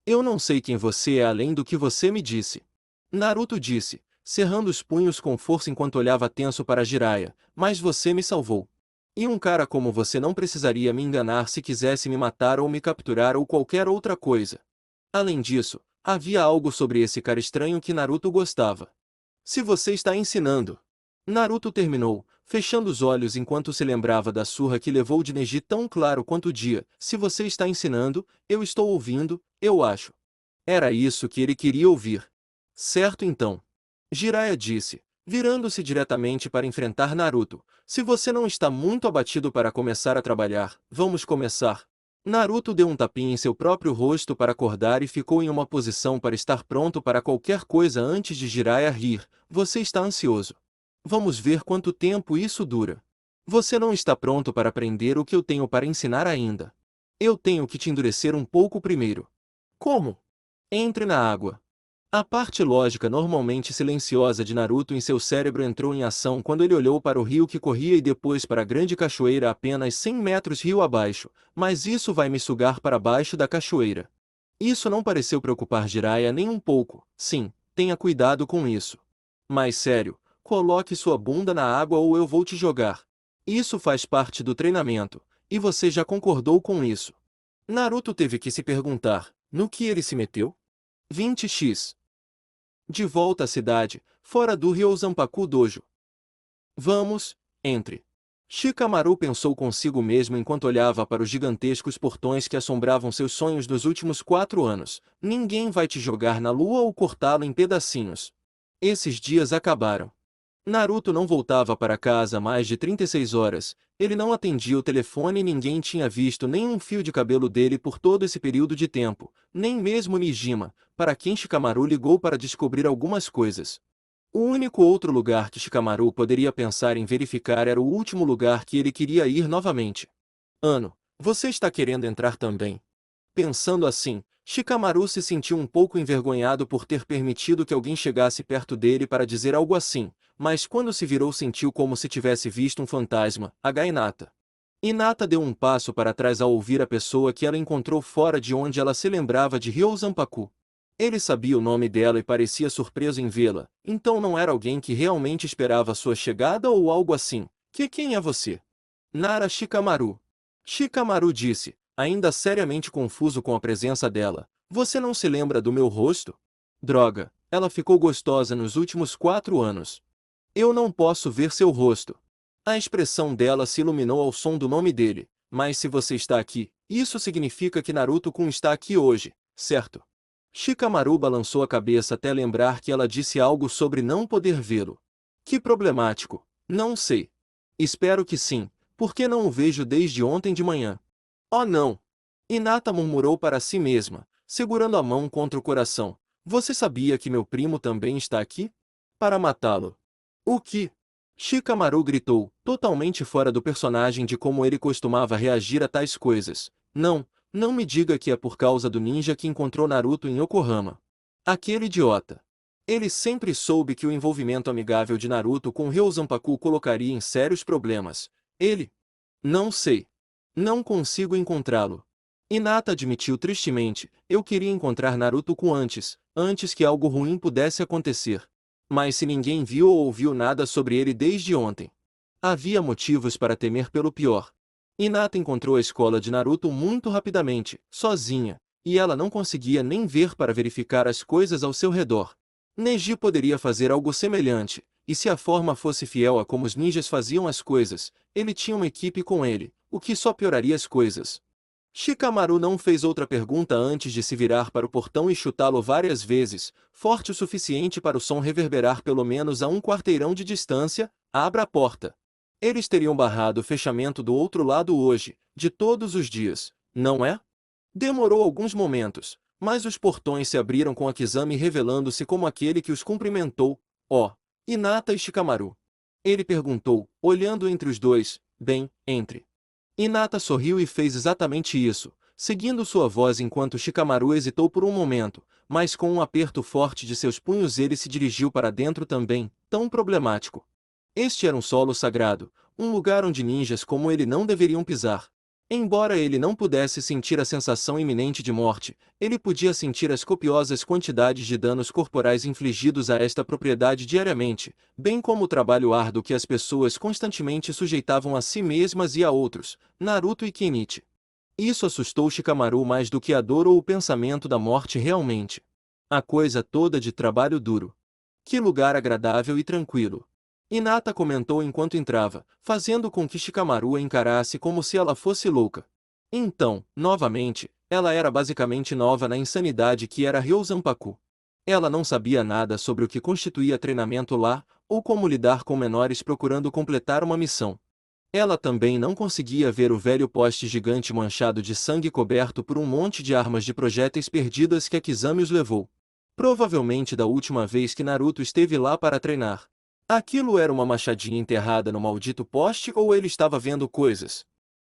Eu não sei quem você é além do que você me disse. Naruto disse, cerrando os punhos com força enquanto olhava tenso para Jiraiya, mas você me salvou. E um cara como você não precisaria me enganar se quisesse me matar ou me capturar ou qualquer outra coisa. Além disso, havia algo sobre esse cara estranho que Naruto gostava. Se você está ensinando. Naruto terminou, fechando os olhos enquanto se lembrava da surra que levou de Neji tão claro quanto o dia. Se você está ensinando, eu estou ouvindo, eu acho. Era isso que ele queria ouvir. Certo então. Jiraiya disse, virando-se diretamente para enfrentar Naruto. Se você não está muito abatido para começar a trabalhar, vamos começar. Naruto deu um tapinha em seu próprio rosto para acordar e ficou em uma posição para estar pronto para qualquer coisa antes de Jiraiya rir. Você está ansioso. Vamos ver quanto tempo isso dura. Você não está pronto para aprender o que eu tenho para ensinar ainda. Eu tenho que te endurecer um pouco primeiro. Como? Entre na água. A parte lógica normalmente silenciosa de Naruto em seu cérebro entrou em ação quando ele olhou para o rio que corria e depois para a grande cachoeira apenas 100 metros rio abaixo, mas isso vai me sugar para baixo da cachoeira. Isso não pareceu preocupar Jiraiya nem um pouco. Sim, tenha cuidado com isso. Mas sério, coloque sua bunda na água ou eu vou te jogar. Isso faz parte do treinamento, e você já concordou com isso. Naruto teve que se perguntar, no que ele se meteu? 20x. De volta à cidade, fora do Ryozanpaku Dojo. Vamos, entre. Shikamaru pensou consigo mesmo enquanto olhava para os gigantescos portões que assombravam seus sonhos dos últimos 4 anos. Ninguém vai te jogar na lua ou cortá-lo em pedacinhos. Esses dias acabaram. Naruto não voltava para casa há mais de 36 horas, ele não atendia o telefone e ninguém tinha visto nem um fio de cabelo dele por todo esse período de tempo, nem mesmo Nijima, para quem Shikamaru ligou para descobrir algumas coisas. O único outro lugar que Shikamaru poderia pensar em verificar era o último lugar que ele queria ir novamente. Ano, você está querendo entrar também? Pensando assim, Shikamaru se sentiu um pouco envergonhado por ter permitido que alguém chegasse perto dele para dizer algo assim, mas quando se virou sentiu como se tivesse visto um fantasma, Hinata. Hinata deu um passo para trás ao ouvir a pessoa que ela encontrou fora de onde ela se lembrava de Ryozanpaku. Ele sabia o nome dela e parecia surpreso em vê-la, então não era alguém que realmente esperava sua chegada ou algo assim. Quem é você? Nara Shikamaru. Shikamaru disse, ainda seriamente confuso com a presença dela. Você não se lembra do meu rosto? Droga, ela ficou gostosa nos últimos 4 anos. Eu não posso ver seu rosto. A expressão dela se iluminou ao som do nome dele. Mas se você está aqui, isso significa que Naruto-kun está aqui hoje, certo? Shikamaru balançou a cabeça até lembrar que ela disse algo sobre não poder vê-lo. Que problemático. Não sei. Espero que sim, porque não o vejo desde ontem de manhã. Oh não! Hinata murmurou para si mesma, segurando a mão contra o coração. Você sabia que meu primo também está aqui? Para matá-lo. O que? Shikamaru gritou, totalmente fora do personagem de como ele costumava reagir a tais coisas. Não, não me diga que é por causa do ninja que encontrou Naruto em Yokohama. Aquele idiota. Ele sempre soube que o envolvimento amigável de Naruto com Ryozanpaku colocaria em sérios problemas. Ele? Não sei. Não consigo encontrá-lo. Hinata admitiu tristemente, eu queria encontrar Naruto-kun antes que algo ruim pudesse acontecer. Mas se ninguém viu ou ouviu nada sobre ele desde ontem. Havia motivos para temer pelo pior. Hinata encontrou a escola de Naruto muito rapidamente, sozinha, e ela não conseguia nem ver para verificar as coisas ao seu redor. Neji poderia fazer algo semelhante, e se a forma fosse fiel a como os ninjas faziam as coisas, ele tinha uma equipe com ele, o que só pioraria as coisas. Shikamaru não fez outra pergunta antes de se virar para o portão e chutá-lo várias vezes, forte o suficiente para o som reverberar pelo menos a um quarteirão de distância. Abra a porta. Eles teriam barrado o fechamento do outro lado hoje, de todos os dias, não é? Demorou alguns momentos, mas os portões se abriram com Akizami revelando-se como aquele que os cumprimentou. Ó, Hinata e Shikamaru. Ele perguntou, olhando entre os dois. Bem, entre. Hinata sorriu e fez exatamente isso, seguindo sua voz enquanto Shikamaru hesitou por um momento, mas com um aperto forte de seus punhos ele se dirigiu para dentro também, tão problemático. Este era um solo sagrado, um lugar onde ninjas como ele não deveriam pisar. Embora ele não pudesse sentir a sensação iminente de morte, ele podia sentir as copiosas quantidades de danos corporais infligidos a esta propriedade diariamente, bem como o trabalho árduo que as pessoas constantemente sujeitavam a si mesmas e a outros, Naruto e Kenichi. Isso assustou Shikamaru mais do que a dor ou o pensamento da morte realmente. A coisa toda de trabalho duro. Que lugar agradável e tranquilo. Hinata comentou enquanto entrava, fazendo com que Shikamaru a encarasse como se ela fosse louca. Então, novamente, ela era basicamente nova na insanidade que era Ryozanpaku. Ela não sabia nada sobre o que constituía treinamento lá, ou como lidar com menores procurando completar uma missão. Ela também não conseguia ver o velho poste gigante manchado de sangue coberto por um monte de armas de projéteis perdidas que Akizami os levou. Provavelmente da última vez que Naruto esteve lá para treinar. Aquilo era uma machadinha enterrada no maldito poste ou ele estava vendo coisas?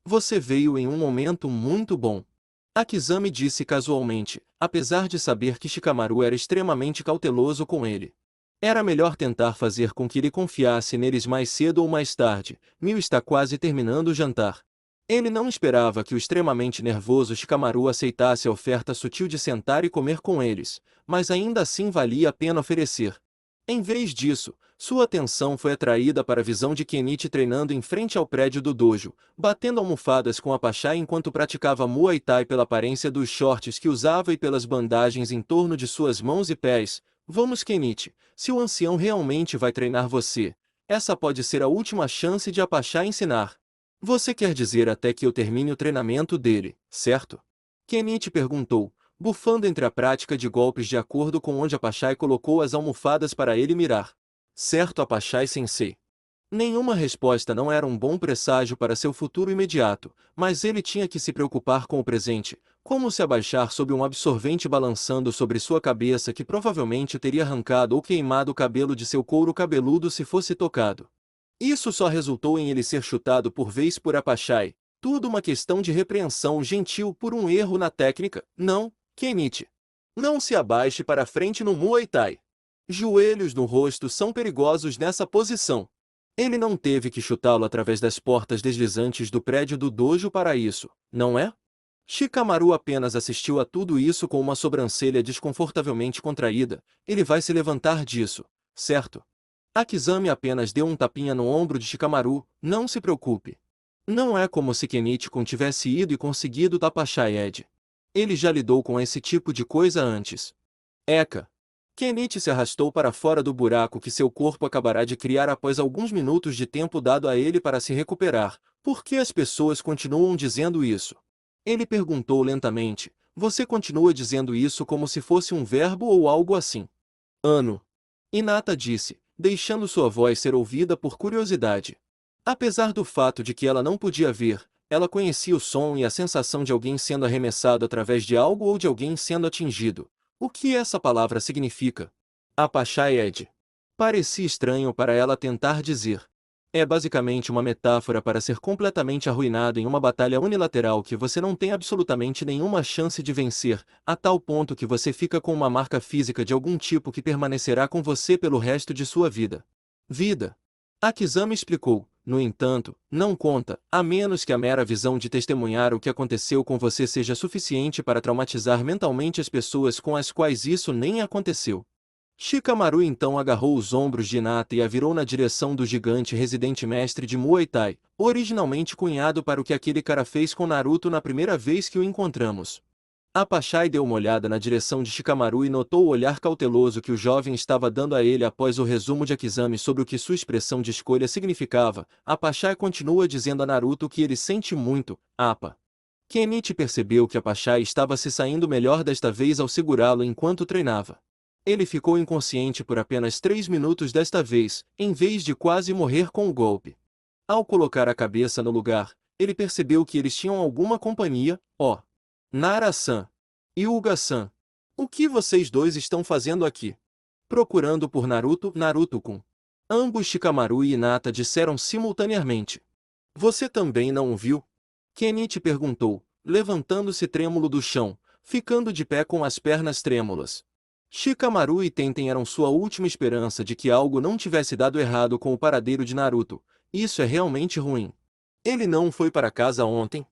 Você veio em um momento muito bom. Akizami disse casualmente, apesar de saber que Shikamaru era extremamente cauteloso com ele. Era melhor tentar fazer com que ele confiasse neles mais cedo ou mais tarde. Mil está quase terminando o jantar. Ele não esperava que o extremamente nervoso Shikamaru aceitasse a oferta sutil de sentar e comer com eles, mas ainda assim valia a pena oferecer. Em vez disso, sua atenção foi atraída para a visão de Kenichi treinando em frente ao prédio do dojo, batendo almofadas com a Pachá enquanto praticava Muay Thai pela aparência dos shorts que usava e pelas bandagens em torno de suas mãos e pés. Vamos Kenichi, se o ancião realmente vai treinar você, essa pode ser a última chance de a Pachá ensinar. Você quer dizer até que eu termine o treinamento dele, certo? Kenichi perguntou, bufando entre a prática de golpes de acordo com onde Apachai colocou as almofadas para ele mirar. Certo, Apachai-sensei. Nenhuma resposta não era um bom presságio para seu futuro imediato, mas ele tinha que se preocupar com o presente, como se abaixar sob um absorvente balançando sobre sua cabeça que provavelmente teria arrancado ou queimado o cabelo de seu couro cabeludo se fosse tocado. Isso só resultou em ele ser chutado por vez por Apachai, tudo uma questão de repreensão gentil por um erro na técnica, não, Kenichi. Não se abaixe para frente no Muay Thai. Joelhos no rosto são perigosos nessa posição. Ele não teve que chutá-lo através das portas deslizantes do prédio do dojo para isso, não é? Shikamaru apenas assistiu a tudo isso com uma sobrancelha desconfortavelmente contraída. Ele vai se levantar disso, certo? Akizami apenas deu um tapinha no ombro de Shikamaru. Não se preocupe. Não é como se Kenichi-kun tivesse ido e conseguido Tapachai Ed. Ele já lidou com esse tipo de coisa antes. Eka. Kenichi se arrastou para fora do buraco que seu corpo acabará de criar após alguns minutos de tempo dado a ele para se recuperar. Por que as pessoas continuam dizendo isso? Ele perguntou lentamente. Você continua dizendo isso como se fosse um verbo ou algo assim? Ano. Hinata disse, deixando sua voz ser ouvida por curiosidade. Apesar do fato de que ela não podia ver, ela conhecia o som e a sensação de alguém sendo arremessado através de algo ou de alguém sendo atingido. O que essa palavra significa? Apachai-ed. Parecia estranho para ela tentar dizer. É basicamente uma metáfora para ser completamente arruinado em uma batalha unilateral que você não tem absolutamente nenhuma chance de vencer, a tal ponto que você fica com uma marca física de algum tipo que permanecerá com você pelo resto de sua vida. Akizami explicou. No entanto, não conta, a menos que a mera visão de testemunhar o que aconteceu com você seja suficiente para traumatizar mentalmente as pessoas com as quais isso nem aconteceu. Shikamaru então agarrou os ombros de Hinata e a virou na direção do gigante residente mestre de Muay Thai, originalmente cunhado para o que aquele cara fez com Naruto na primeira vez que o encontramos. Apachai deu uma olhada na direção de Shikamaru e notou o olhar cauteloso que o jovem estava dando a ele após o resumo de Akizami sobre o que sua expressão de escolha significava. Apachai continua dizendo a Naruto que ele sente muito, apa. Kenichi percebeu que Apachai estava se saindo melhor desta vez ao segurá-lo enquanto treinava. Ele ficou inconsciente por apenas 3 minutos desta vez, em vez de quase morrer com o golpe. Ao colocar a cabeça no lugar, ele percebeu que eles tinham alguma companhia. Nara-san. Hyuga-san. O que vocês dois estão fazendo aqui? Procurando por Naruto, Naruto-kun. Ambos Shikamaru e Hinata disseram simultaneamente. Você também não o viu? Kenichi perguntou, levantando-se trêmulo do chão, ficando de pé com as pernas trêmulas. Shikamaru e Tenten eram sua última esperança de que algo não tivesse dado errado com o paradeiro de Naruto. Isso é realmente ruim. Ele não foi para casa ontem?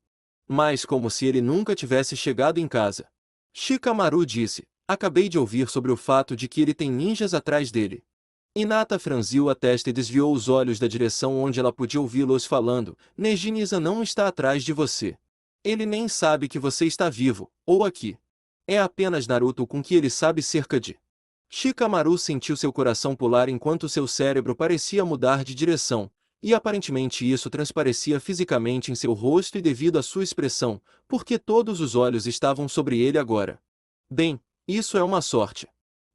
Mas como se ele nunca tivesse chegado em casa. Shikamaru disse, acabei de ouvir sobre o fato de que ele tem ninjas atrás dele. Hinata franziu a testa e desviou os olhos da direção onde ela podia ouvi-los falando, Neji-san não está atrás de você. Ele nem sabe que você está vivo, ou aqui. É apenas Naruto com que ele sabe cerca de. Shikamaru sentiu seu coração pular enquanto seu cérebro parecia mudar de direção. E aparentemente isso transparecia fisicamente em seu rosto e devido à sua expressão, porque todos os olhos estavam sobre ele agora. Bem, isso é uma sorte.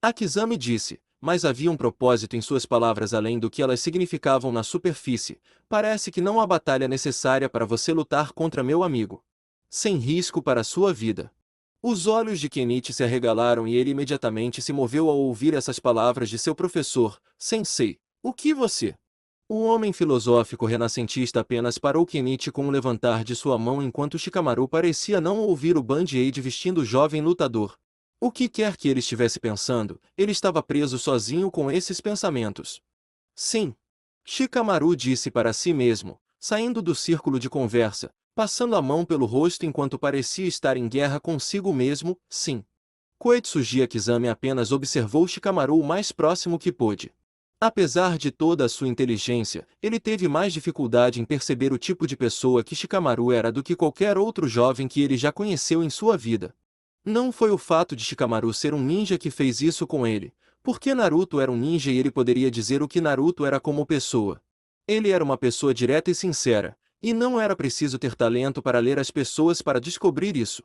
Akizami disse, mas havia um propósito em suas palavras além do que elas significavam na superfície. Parece que não há batalha necessária para você lutar contra meu amigo. Sem risco para sua vida. Os olhos de Kenichi se arregalaram e ele imediatamente se moveu ao ouvir essas palavras de seu professor, Sensei. O que você... O homem filosófico renascentista apenas parou Kenichi com um levantar de sua mão enquanto Shikamaru parecia não ouvir o Band-Aid vestindo o jovem lutador. O que quer que ele estivesse pensando, ele estava preso sozinho com esses pensamentos. Sim. Shikamaru disse para si mesmo, saindo do círculo de conversa, passando a mão pelo rosto enquanto parecia estar em guerra consigo mesmo, sim. Koetsuji Akizami apenas observou Shikamaru o mais próximo que pôde. Apesar de toda a sua inteligência, ele teve mais dificuldade em perceber o tipo de pessoa que Shikamaru era do que qualquer outro jovem que ele já conheceu em sua vida. Não foi o fato de Shikamaru ser um ninja que fez isso com ele, porque Naruto era um ninja e ele poderia dizer o que Naruto era como pessoa. Ele era uma pessoa direta e sincera, e não era preciso ter talento para ler as pessoas para descobrir isso.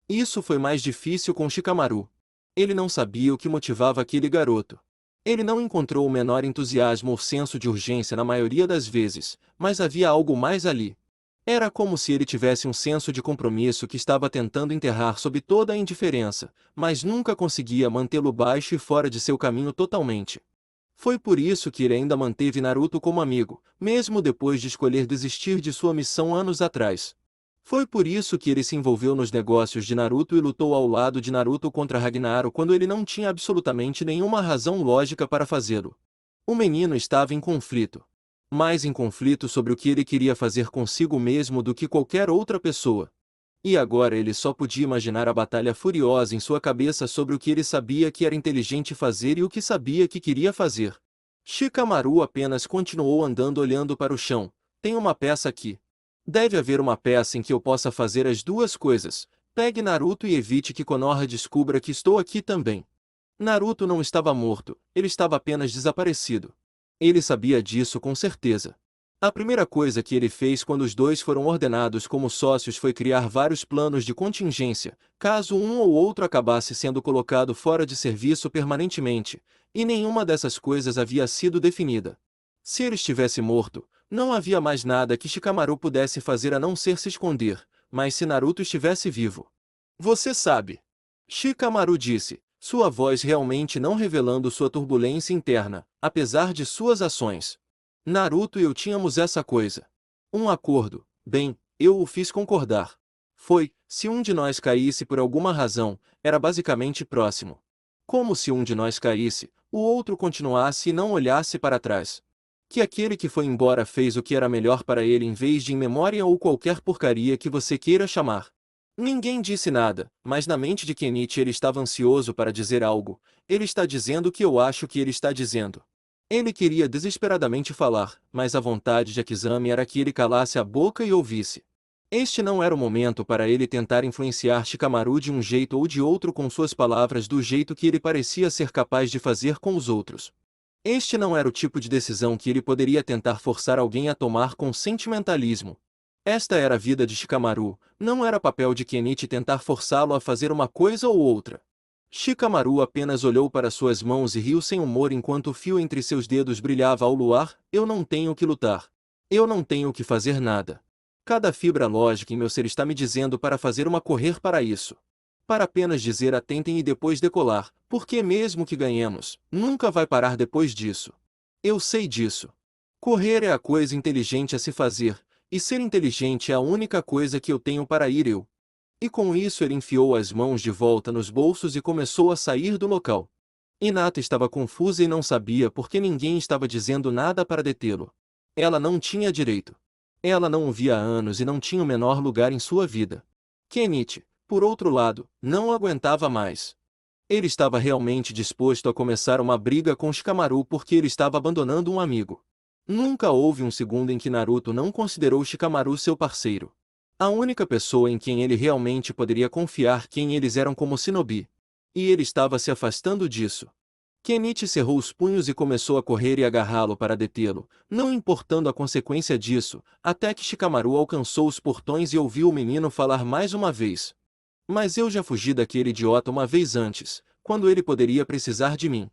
Isso foi mais difícil com Shikamaru. Ele não sabia o que motivava aquele garoto. Ele não encontrou o menor entusiasmo ou senso de urgência na maioria das vezes, mas havia algo mais ali. Era como se ele tivesse um senso de compromisso que estava tentando enterrar sob toda a indiferença, mas nunca conseguia mantê-lo baixo e fora de seu caminho totalmente. Foi por isso que ele ainda manteve Naruto como amigo, mesmo depois de escolher desistir de sua missão anos atrás. Foi por isso que ele se envolveu nos negócios de Naruto e lutou ao lado de Naruto contra Ragnaros quando ele não tinha absolutamente nenhuma razão lógica para fazê-lo. O menino estava em conflito. Mais em conflito sobre o que ele queria fazer consigo mesmo do que qualquer outra pessoa. E agora ele só podia imaginar a batalha furiosa em sua cabeça sobre o que ele sabia que era inteligente fazer e o que sabia que queria fazer. Shikamaru apenas continuou andando olhando para o chão. Tem uma peça aqui. Deve haver uma peça em que eu possa fazer as duas coisas. Pegue Naruto e evite que Konoha descubra que estou aqui também. Naruto não estava morto, ele estava apenas desaparecido. Ele sabia disso com certeza. A primeira coisa que ele fez quando os dois foram ordenados como sócios foi criar vários planos de contingência, caso um ou outro acabasse sendo colocado fora de serviço permanentemente, e nenhuma dessas coisas havia sido definida. Se ele estivesse morto, não havia mais nada que Shikamaru pudesse fazer a não ser se esconder, mas se Naruto estivesse vivo. Você sabe. Shikamaru disse, sua voz realmente não revelando sua turbulência interna, apesar de suas ações. Naruto e eu tínhamos essa coisa. Um acordo, bem, eu o fiz concordar. Foi, se um de nós caísse por alguma razão, era basicamente próximo. Como se um de nós caísse, o outro continuasse e não olhasse para trás. Que aquele que foi embora fez o que era melhor para ele em vez de em memória ou qualquer porcaria que você queira chamar. Ninguém disse nada, mas na mente de Kenichi ele estava ansioso para dizer algo. Ele está dizendo o que eu acho que ele está dizendo. Ele queria desesperadamente falar, mas a vontade de Akizami era que ele calasse a boca e ouvisse. Este não era o momento para ele tentar influenciar Shikamaru de um jeito ou de outro com suas palavras do jeito que ele parecia ser capaz de fazer com os outros. Este não era o tipo de decisão que ele poderia tentar forçar alguém a tomar com sentimentalismo. Esta era a vida de Shikamaru, não era papel de Kenichi tentar forçá-lo a fazer uma coisa ou outra. Shikamaru apenas olhou para suas mãos e riu sem humor enquanto o fio entre seus dedos brilhava ao luar. Eu não tenho que lutar. Eu não tenho que fazer nada. Cada fibra lógica em meu ser está me dizendo para fazer uma correr para isso. Para apenas dizer atentem e depois decolar, porque mesmo que ganhemos, nunca vai parar depois disso. Eu sei disso. Correr é a coisa inteligente a se fazer, e ser inteligente é a única coisa que eu tenho para ir eu. E com isso ele enfiou as mãos de volta nos bolsos e começou a sair do local. Hinata estava confusa e não sabia por que ninguém estava dizendo nada para detê-lo. Ela não tinha direito. Ela não o via há anos e não tinha o menor lugar em sua vida. Kenichi, por outro lado, não aguentava mais. Ele estava realmente disposto a começar uma briga com Shikamaru porque ele estava abandonando um amigo. Nunca houve um segundo em que Naruto não considerou Shikamaru seu parceiro. A única pessoa em quem ele realmente poderia confiar quem eles eram como shinobi. E ele estava se afastando disso. Kenichi cerrou os punhos e começou a correr e agarrá-lo para detê-lo, não importando a consequência disso, até que Shikamaru alcançou os portões e ouviu o menino falar mais uma vez. Mas eu já fugi daquele idiota uma vez antes, quando ele poderia precisar de mim.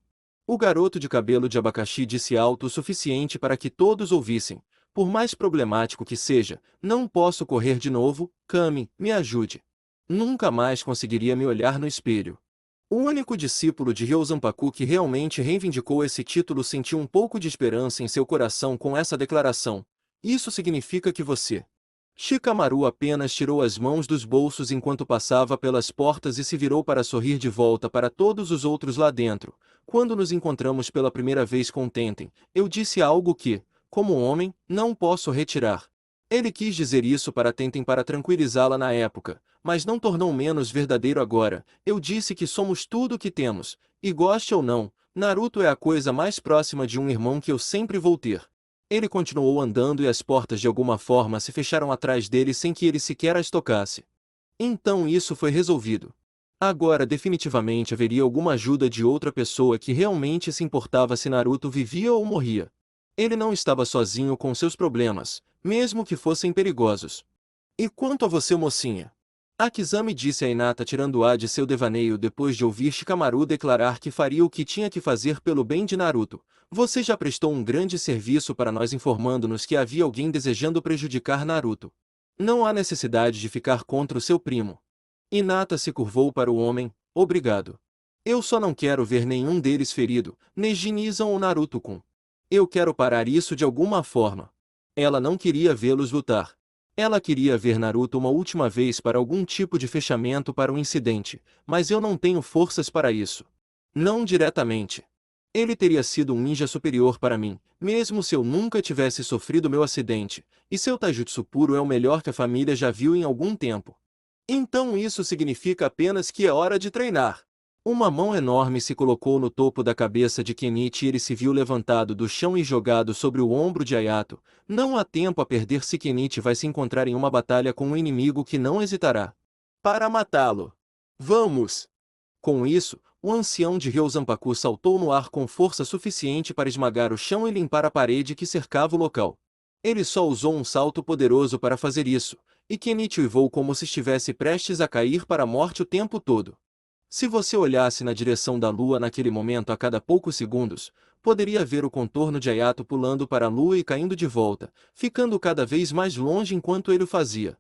O garoto de cabelo de abacaxi disse alto o suficiente para que todos ouvissem. Por mais problemático que seja, não posso correr de novo, Kami, me ajude. Nunca mais conseguiria me olhar no espelho. O único discípulo de Ryosanpaku que realmente reivindicou esse título sentiu um pouco de esperança em seu coração com essa declaração. Isso significa que você... Shikamaru apenas tirou as mãos dos bolsos enquanto passava pelas portas e se virou para sorrir de volta para todos os outros lá dentro. Quando nos encontramos pela primeira vez com Tenten, eu disse algo que, como homem, não posso retirar. Ele quis dizer isso para Tenten para tranquilizá-la na época, mas não tornou menos verdadeiro agora. Eu disse que somos tudo o que temos, e goste ou não, Naruto é a coisa mais próxima de um irmão que eu sempre vou ter. Ele continuou andando e as portas de alguma forma se fecharam atrás dele sem que ele sequer as tocasse. Então isso foi resolvido. Agora definitivamente haveria alguma ajuda de outra pessoa que realmente se importava se Naruto vivia ou morria. Ele não estava sozinho com seus problemas, mesmo que fossem perigosos. E quanto a você, mocinha? Akizami disse a Hinata tirando-a de seu devaneio depois de ouvir Shikamaru declarar que faria o que tinha que fazer pelo bem de Naruto. Você já prestou um grande serviço para nós informando-nos que havia alguém desejando prejudicar Naruto. Não há necessidade de ficar contra o seu primo. Hinata se curvou para o homem. Obrigado. Eu só não quero ver nenhum deles ferido, Neji-Nizan ou Naruto-kun. Eu quero parar isso de alguma forma. Ela não queria vê-los lutar. Ela queria ver Naruto uma última vez para algum tipo de fechamento para o incidente, mas eu não tenho forças para isso. Não diretamente. Ele teria sido um ninja superior para mim, mesmo se eu nunca tivesse sofrido meu acidente, e seu taijutsu puro é o melhor que a família já viu em algum tempo. Então isso significa apenas que é hora de treinar. Uma mão enorme se colocou no topo da cabeça de Kenichi e ele se viu levantado do chão e jogado sobre o ombro de Ayato. Não há tempo a perder se Kenichi vai se encontrar em uma batalha com um inimigo que não hesitará para matá-lo. Vamos! Com isso, o ancião de Ryosanpaku saltou no ar com força suficiente para esmagar o chão e limpar a parede que cercava o local. Ele só usou um salto poderoso para fazer isso, e Kenichi uivou como se estivesse prestes a cair para a morte o tempo todo. Se você olhasse na direção da lua naquele momento a cada poucos segundos, poderia ver o contorno de Ayato pulando para a lua e caindo de volta, ficando cada vez mais longe enquanto ele o fazia.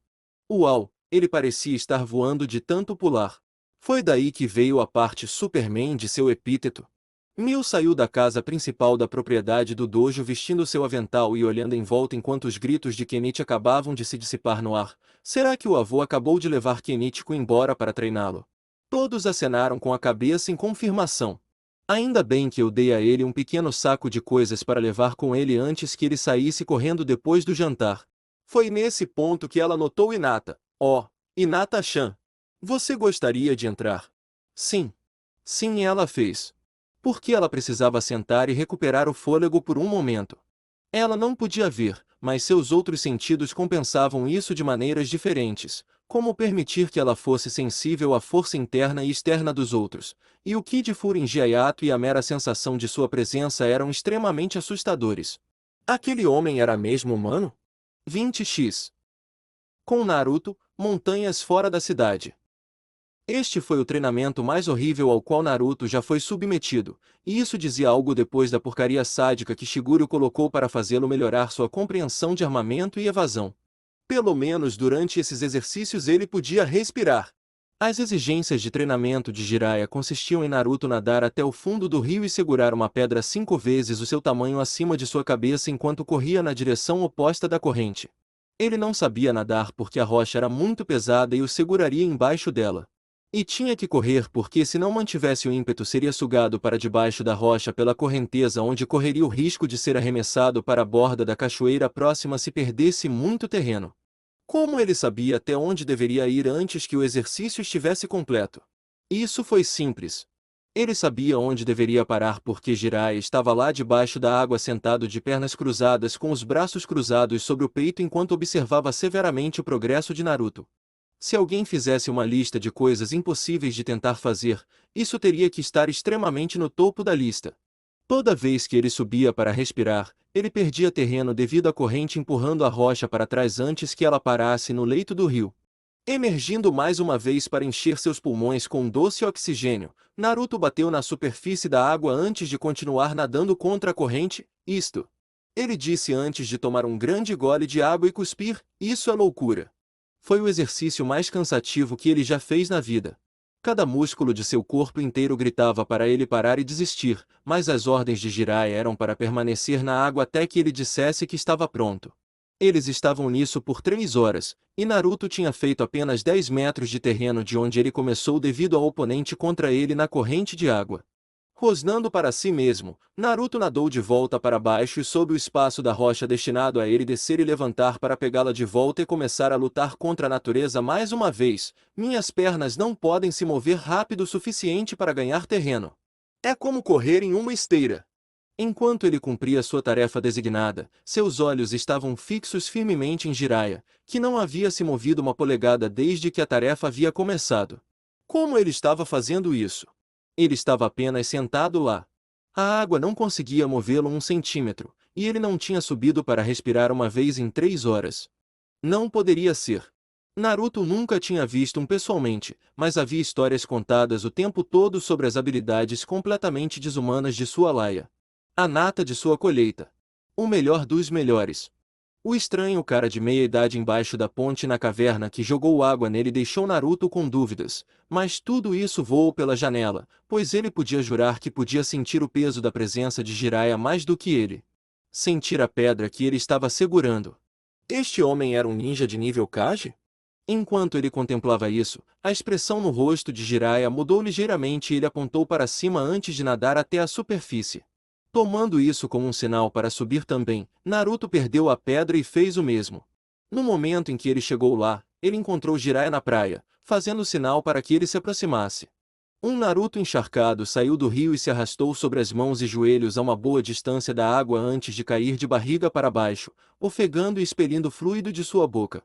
Uau, ele parecia estar voando de tanto pular. Foi daí que veio a parte Superman de seu epíteto. Mil saiu da casa principal da propriedade do dojo vestindo seu avental e olhando em volta enquanto os gritos de Kenichi acabavam de se dissipar no ar. Será que o avô acabou de levar Kenichiko embora para treiná-lo? Todos acenaram com a cabeça em confirmação. Ainda bem que eu dei a ele um pequeno saco de coisas para levar com ele antes que ele saísse correndo depois do jantar. Foi nesse ponto que ela notou Hinata. Oh, Hinata-chan. Você gostaria de entrar? Sim. Sim, ela fez. Porque ela precisava sentar e recuperar o fôlego por um momento. Ela não podia ver, mas seus outros sentidos compensavam isso de maneiras diferentes, como permitir que ela fosse sensível à força interna e externa dos outros, e o Kid Furingiayato e a mera sensação de sua presença eram extremamente assustadores. Aquele homem era mesmo humano? 20x. Com Naruto, montanhas fora da cidade. Este foi o treinamento mais horrível ao qual Naruto já foi submetido, e isso dizia algo depois da porcaria sádica que Shiguro colocou para fazê-lo melhorar sua compreensão de armamento e evasão. Pelo menos durante esses exercícios ele podia respirar. As exigências de treinamento de Jiraiya consistiam em Naruto nadar até o fundo do rio e segurar uma pedra 5 vezes o seu tamanho acima de sua cabeça enquanto corria na direção oposta da corrente. Ele não sabia nadar porque a rocha era muito pesada e o seguraria embaixo dela. E tinha que correr porque se não mantivesse o ímpeto seria sugado para debaixo da rocha pela correnteza onde correria o risco de ser arremessado para a borda da cachoeira próxima se perdesse muito terreno. Como ele sabia até onde deveria ir antes que o exercício estivesse completo? Isso foi simples. Ele sabia onde deveria parar porque Jiraiya estava lá debaixo da água sentado de pernas cruzadas com os braços cruzados sobre o peito enquanto observava severamente o progresso de Naruto. Se alguém fizesse uma lista de coisas impossíveis de tentar fazer, isso teria que estar extremamente no topo da lista. Toda vez que ele subia para respirar, ele perdia terreno devido à corrente empurrando a rocha para trás antes que ela parasse no leito do rio. Emergindo mais uma vez para encher seus pulmões com doce oxigênio, Naruto bateu na superfície da água antes de continuar nadando contra a corrente. Isto. Ele disse antes de tomar um grande gole de água e cuspir, isso é loucura. Foi o exercício mais cansativo que ele já fez na vida. Cada músculo de seu corpo inteiro gritava para ele parar e desistir, mas as ordens de Jiraiya eram para permanecer na água até que ele dissesse que estava pronto. Eles estavam nisso por 3 horas, e Naruto tinha feito apenas 10 metros de terreno de onde ele começou devido ao oponente contra ele na corrente de água. Rosnando para si mesmo, Naruto nadou de volta para baixo e sob o espaço da rocha destinado a ele descer e levantar para pegá-la de volta e começar a lutar contra a natureza mais uma vez. Minhas pernas não podem se mover rápido o suficiente para ganhar terreno. É como correr em uma esteira. Enquanto ele cumpria sua tarefa designada, seus olhos estavam fixos firmemente em Jiraiya, que não havia se movido uma polegada desde que a tarefa havia começado. Como ele estava fazendo isso? Ele estava apenas sentado lá. A água não conseguia movê-lo 1 centímetro, e ele não tinha subido para respirar uma vez em 3 horas. Não poderia ser. Naruto nunca tinha visto um pessoalmente, mas havia histórias contadas o tempo todo sobre as habilidades completamente desumanas de sua laia. A nata de sua colheita. O melhor dos melhores. O estranho cara de meia-idade embaixo da ponte na caverna que jogou água nele deixou Naruto com dúvidas, mas tudo isso voou pela janela, pois ele podia jurar que podia sentir o peso da presença de Jiraiya mais do que ele. Sentir a pedra que ele estava segurando. Este homem era um ninja de nível Kage? Enquanto ele contemplava isso, a expressão no rosto de Jiraiya mudou ligeiramente e ele apontou para cima antes de nadar até a superfície. Tomando isso como um sinal para subir também, Naruto perdeu a pedra e fez o mesmo. No momento em que ele chegou lá, ele encontrou Jiraiya na praia, fazendo sinal para que ele se aproximasse. Um Naruto encharcado saiu do rio e se arrastou sobre as mãos e joelhos a uma boa distância da água antes de cair de barriga para baixo, ofegando e expelindo fluido de sua boca.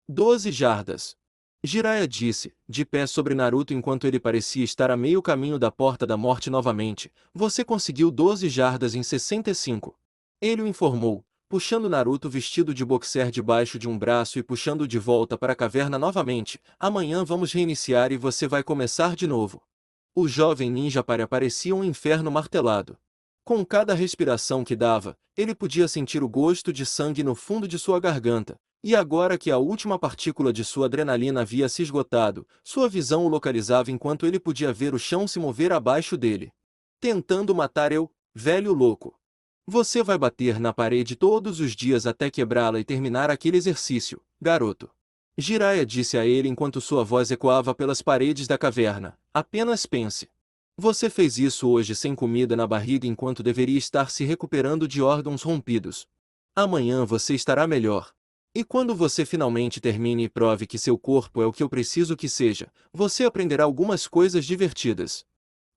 12 jardas. Jiraiya disse, de pé sobre Naruto enquanto ele parecia estar a meio caminho da porta da morte novamente. Você conseguiu 12 jardas em 65. Ele o informou, puxando Naruto vestido de boxer debaixo de um braço e puxando-o de volta para a caverna novamente. Amanhã vamos reiniciar e você vai começar de novo. O jovem ninja parecia um inferno martelado. Com cada respiração que dava, ele podia sentir o gosto de sangue no fundo de sua garganta. E agora que a última partícula de sua adrenalina havia se esgotado, sua visão o localizava enquanto ele podia ver o chão se mover abaixo dele. Tentando matar eu, velho louco. Você vai bater na parede todos os dias até quebrá-la e terminar aquele exercício, garoto. Jiraiya disse a ele enquanto sua voz ecoava pelas paredes da caverna. Apenas pense. Você fez isso hoje sem comida na barriga enquanto deveria estar se recuperando de órgãos rompidos. Amanhã você estará melhor. E quando você finalmente termine e prove que seu corpo é o que eu preciso que seja, você aprenderá algumas coisas divertidas.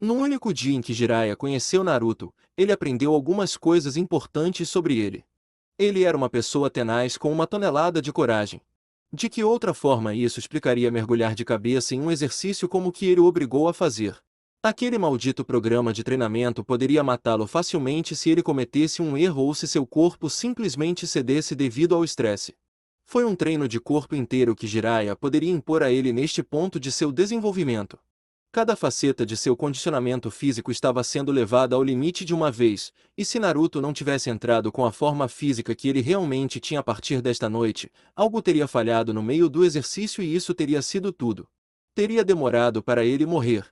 No único dia em que Jiraiya conheceu Naruto, ele aprendeu algumas coisas importantes sobre ele. Ele era uma pessoa tenaz com uma tonelada de coragem. De que outra forma isso explicaria mergulhar de cabeça em um exercício como o que ele o obrigou a fazer? Aquele maldito programa de treinamento poderia matá-lo facilmente se ele cometesse um erro ou se seu corpo simplesmente cedesse devido ao estresse. Foi um treino de corpo inteiro que Jiraiya poderia impor a ele neste ponto de seu desenvolvimento. Cada faceta de seu condicionamento físico estava sendo levada ao limite de uma vez, e se Naruto não tivesse entrado com a forma física que ele realmente tinha a partir desta noite, algo teria falhado no meio do exercício e isso teria sido tudo. Teria demorado para ele morrer.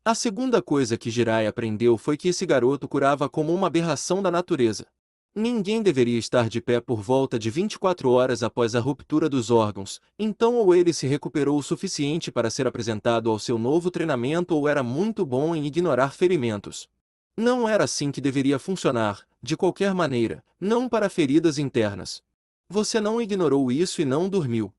A segunda coisa que Jiraiya aprendeu foi que esse garoto curava como uma aberração da natureza. Ninguém deveria estar de pé por volta de 24 horas após a ruptura dos órgãos, então ou ele se recuperou o suficiente para ser apresentado ao seu novo treinamento ou era muito bom em ignorar ferimentos. Não era assim que deveria funcionar, de qualquer maneira, não para feridas internas. Você não ignorou isso e não dormiu.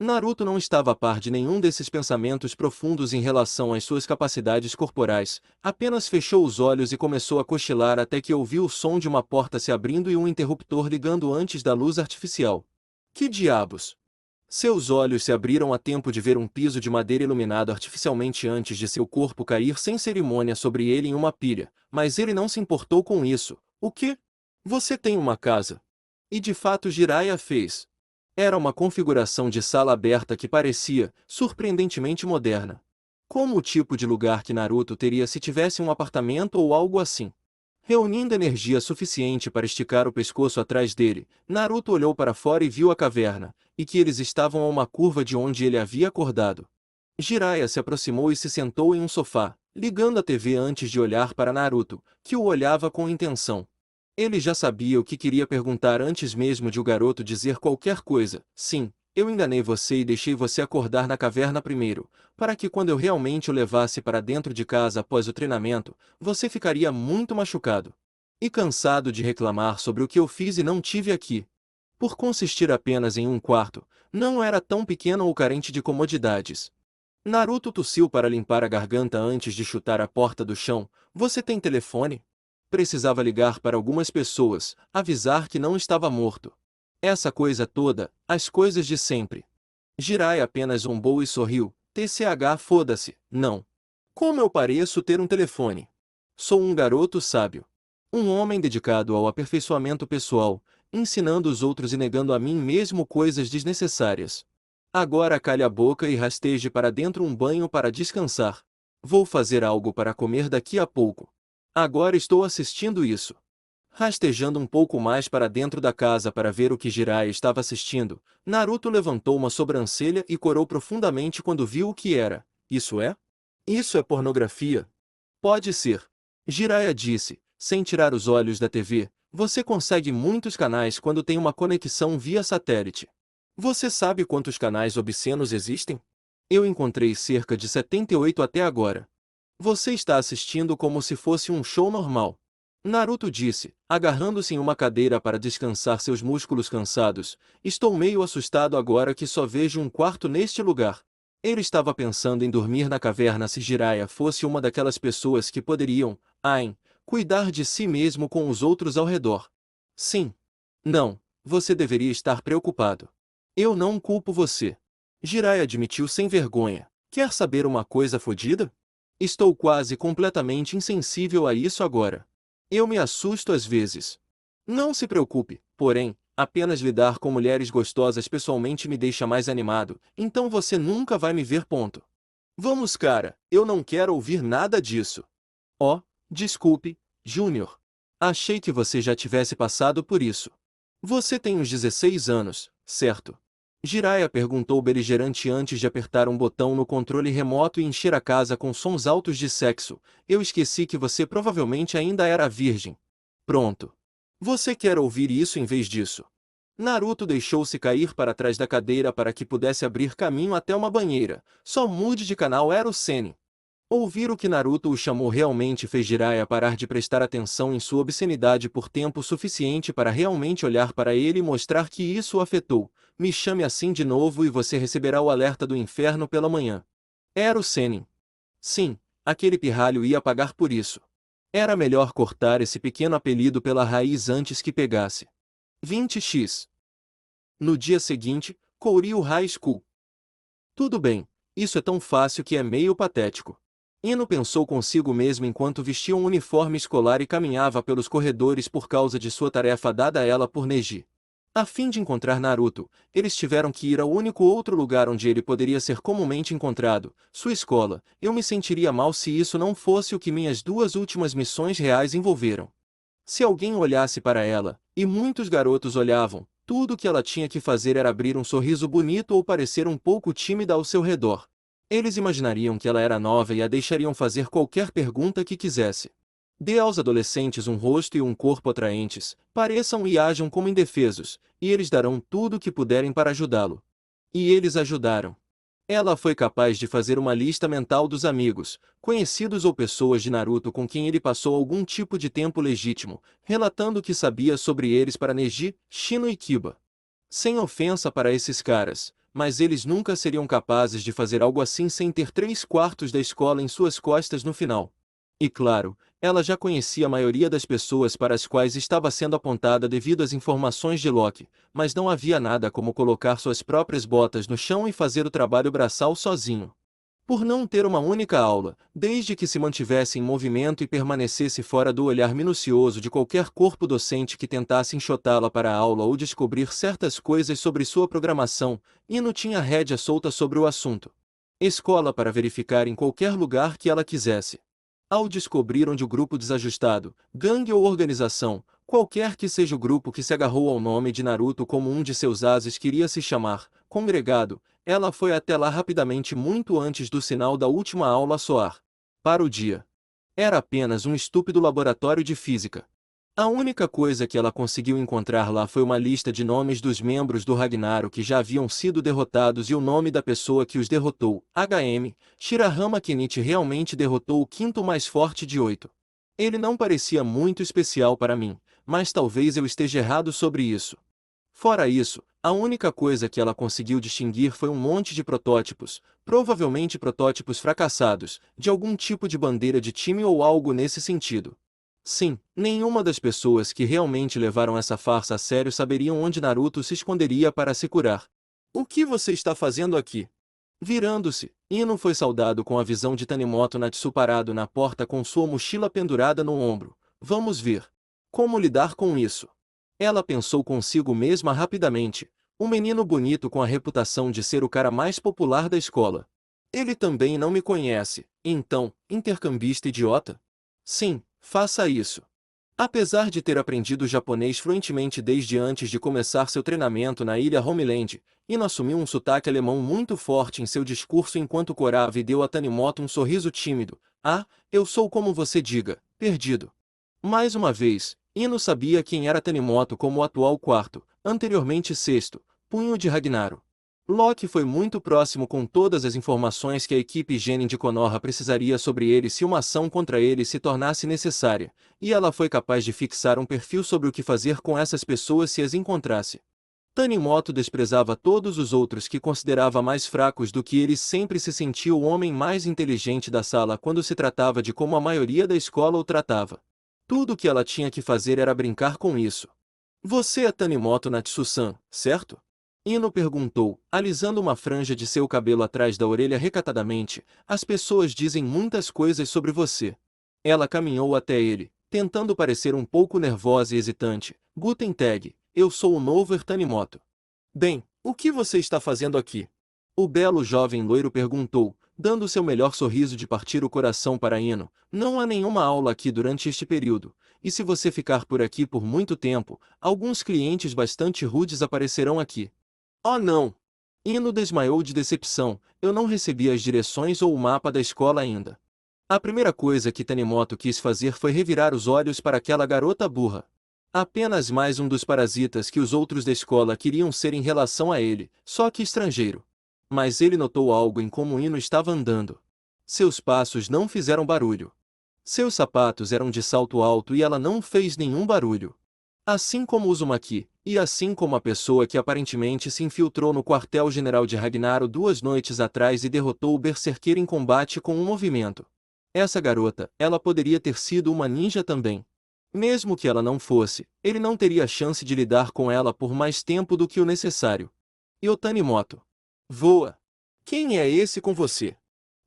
Naruto não estava a par de nenhum desses pensamentos profundos em relação às suas capacidades corporais, apenas fechou os olhos e começou a cochilar até que ouviu o som de uma porta se abrindo e um interruptor ligando antes da luz artificial. Que diabos! Seus olhos se abriram a tempo de ver um piso de madeira iluminado artificialmente antes de seu corpo cair sem cerimônia sobre ele em uma pilha, mas ele não se importou com isso. O quê? Você tem uma casa. E de fato Jiraiya fez. Era uma configuração de sala aberta que parecia, surpreendentemente moderna. Como o tipo de lugar que Naruto teria se tivesse um apartamento ou algo assim. Reunindo energia suficiente para esticar o pescoço atrás dele, Naruto olhou para fora e viu a caverna, e que eles estavam a uma curva de onde ele havia acordado. Jiraiya se aproximou e se sentou em um sofá, ligando a TV antes de olhar para Naruto, que o olhava com intenção. Ele já sabia o que queria perguntar antes mesmo de o garoto dizer qualquer coisa. Sim, eu enganei você e deixei você acordar na caverna primeiro, para que quando eu realmente o levasse para dentro de casa após o treinamento, você ficaria muito machucado. E cansado de reclamar sobre o que eu fiz e não tive aqui. Por consistir apenas em um quarto, não era tão pequeno ou carente de comodidades. Naruto tossiu para limpar a garganta antes de chutar a porta do chão. Você tem telefone? Precisava ligar para algumas pessoas, avisar que não estava morto. Essa coisa toda, as coisas de sempre. Jiraiya apenas zombou e sorriu. TCH foda-se, não. Como eu pareço ter um telefone? Sou um garoto sábio. Um homem dedicado ao aperfeiçoamento pessoal, ensinando os outros e negando a mim mesmo coisas desnecessárias. Agora calhe a boca e rasteje para dentro um banho para descansar. Vou fazer algo para comer daqui a pouco. Agora estou assistindo isso. Rastejando um pouco mais para dentro da casa para ver o que Jiraiya estava assistindo, Naruto levantou uma sobrancelha e corou profundamente quando viu o que era. Isso é? Isso é pornografia? Pode ser. Jiraiya disse, sem tirar os olhos da TV. Você consegue muitos canais quando tem uma conexão via satélite. Você sabe quantos canais obscenos existem? Eu encontrei cerca de 78 até agora. Você está assistindo como se fosse um show normal. Naruto disse, agarrando-se em uma cadeira para descansar seus músculos cansados. Estou meio assustado agora que só vejo um quarto neste lugar. Ele estava pensando em dormir na caverna se Jiraiya fosse uma daquelas pessoas que poderiam, cuidar de si mesmo com os outros ao redor. Sim. Não, você deveria estar preocupado. Eu não culpo você. Jiraiya admitiu sem vergonha. Quer saber uma coisa fodida? Estou quase completamente insensível a isso agora. Eu me assusto às vezes. Não se preocupe, porém, apenas lidar com mulheres gostosas pessoalmente me deixa mais animado, então você nunca vai me ver. Vamos, cara, eu não quero ouvir nada disso. Oh, desculpe, Júnior. Achei que você já tivesse passado por isso. Você tem uns 16 anos, certo? Jiraiya perguntou beligerante antes de apertar um botão no controle remoto e encher a casa com sons altos de sexo. Eu esqueci que você provavelmente ainda era virgem. Pronto. Você quer ouvir isso em vez disso? Naruto deixou-se cair para trás da cadeira para que pudesse abrir caminho até uma banheira. Só mude de canal era o Senin. Ouvir o que Naruto o chamou realmente fez Jiraiya parar de prestar atenção em sua obscenidade por tempo suficiente para realmente olhar para ele e mostrar que isso o afetou. Me chame assim de novo e você receberá o alerta do inferno pela manhã. Era o Senin. Sim, aquele pirralho ia pagar por isso. Era melhor cortar esse pequeno apelido pela raiz antes que pegasse. 20x. No dia seguinte, Koryu High School. Tudo bem, isso é tão fácil que é meio patético. Ino pensou consigo mesmo enquanto vestia um uniforme escolar e caminhava pelos corredores por causa de sua tarefa dada a ela por Neji. A fim de encontrar Naruto, eles tiveram que ir ao único outro lugar onde ele poderia ser comumente encontrado, sua escola. Eu me sentiria mal se isso não fosse o que minhas duas últimas missões reais envolveram. Se alguém olhasse para ela, e muitos garotos olhavam, tudo o que ela tinha que fazer era abrir um sorriso bonito ou parecer um pouco tímida ao seu redor. Eles imaginariam que ela era nova e a deixariam fazer qualquer pergunta que quisesse. Dê aos adolescentes um rosto e um corpo atraentes, pareçam e ajam como indefesos, e eles darão tudo o que puderem para ajudá-lo. E eles ajudaram. Ela foi capaz de fazer uma lista mental dos amigos, conhecidos ou pessoas de Naruto com quem ele passou algum tipo de tempo legítimo, relatando o que sabia sobre eles para Neji, Shino e Kiba. Sem ofensa para esses caras, mas eles nunca seriam capazes de fazer algo assim sem ter 3/4 da escola em suas costas no final. E claro, ela já conhecia a maioria das pessoas para as quais estava sendo apontada devido às informações de Loki, mas não havia nada como colocar suas próprias botas no chão e fazer o trabalho braçal sozinho. Por não ter uma única aula, desde que se mantivesse em movimento e permanecesse fora do olhar minucioso de qualquer corpo docente que tentasse enxotá-la para a aula ou descobrir certas coisas sobre sua programação, Ino tinha rédea solta sobre o assunto. Escola para verificar em qualquer lugar que ela quisesse. Ao descobrir onde o grupo desajustado, gangue ou organização, qualquer que seja o grupo que se agarrou ao nome de Naruto como um de seus ases queria se chamar, congregado, ela foi até lá rapidamente muito antes do sinal da última aula soar. Para o dia. Era apenas um estúpido laboratório de física. A única coisa que ela conseguiu encontrar lá foi uma lista de nomes dos membros do Ragnarok que já haviam sido derrotados e o nome da pessoa que os derrotou, HM, Shirahama Kenichi realmente derrotou o quinto mais forte de 8. Ele não parecia muito especial para mim, mas talvez eu esteja errado sobre isso. Fora isso, a única coisa que ela conseguiu distinguir foi um monte de protótipos, provavelmente protótipos fracassados, de algum tipo de bandeira de time ou algo nesse sentido. Sim, nenhuma das pessoas que realmente levaram essa farsa a sério saberiam onde Naruto se esconderia para se curar. O que você está fazendo aqui? Virando-se, Ino foi saudado com a visão de Tanimoto Natsu parado na porta com sua mochila pendurada no ombro. Vamos ver. Como lidar com isso? Ela pensou consigo mesma rapidamente. Um menino bonito com a reputação de ser o cara mais popular da escola. Ele também não me conhece, então, intercambista idiota? Sim. Faça isso. Apesar de ter aprendido japonês fluentemente desde antes de começar seu treinamento na ilha Homeland, Ino assumiu um sotaque alemão muito forte em seu discurso enquanto corava e deu a Tanimoto um sorriso tímido. Ah, eu sou como você diga, perdido. Mais uma vez, Ino sabia quem era Tanimoto como o atual quarto, anteriormente sexto, punho de Ragnarok. Loki foi muito próximo com todas as informações que a equipe Genin de Konoha precisaria sobre ele se uma ação contra ele se tornasse necessária, e ela foi capaz de fixar um perfil sobre o que fazer com essas pessoas se as encontrasse. Tanimoto desprezava todos os outros que considerava mais fracos do que ele e sempre se sentia o homem mais inteligente da sala quando se tratava de como a maioria da escola o tratava. Tudo o que ela tinha que fazer era brincar com isso. Você é Tanimoto Natsu-san, certo? Ino perguntou, alisando uma franja de seu cabelo atrás da orelha recatadamente. As pessoas dizem muitas coisas sobre você. Ela caminhou até ele, tentando parecer um pouco nervosa e hesitante. Guten Tag, eu sou o novo Tanimoto. Bem, o que você está fazendo aqui? O belo jovem loiro perguntou, dando seu melhor sorriso de partir o coração para Ino. Não há nenhuma aula aqui durante este período, e se você ficar por aqui por muito tempo, alguns clientes bastante rudes aparecerão aqui. Oh não! Ino desmaiou de decepção, eu não recebi as direções ou o mapa da escola ainda. A primeira coisa que Tanimoto quis fazer foi revirar os olhos para aquela garota burra. Apenas mais um dos parasitas que os outros da escola queriam ser em relação a ele, só que estrangeiro. Mas ele notou algo em como Ino estava andando. Seus passos não fizeram barulho. Seus sapatos eram de salto alto e ela não fez nenhum barulho. Assim como Uzumaki, e assim como a pessoa que aparentemente se infiltrou no quartel-general de Ragnarok 2 noites atrás e derrotou o Berserker em combate com um movimento. Essa garota, ela poderia ter sido uma ninja também. Mesmo que ela não fosse, ele não teria chance de lidar com ela por mais tempo do que o necessário. E Tanimoto. Voa. Quem é esse com você?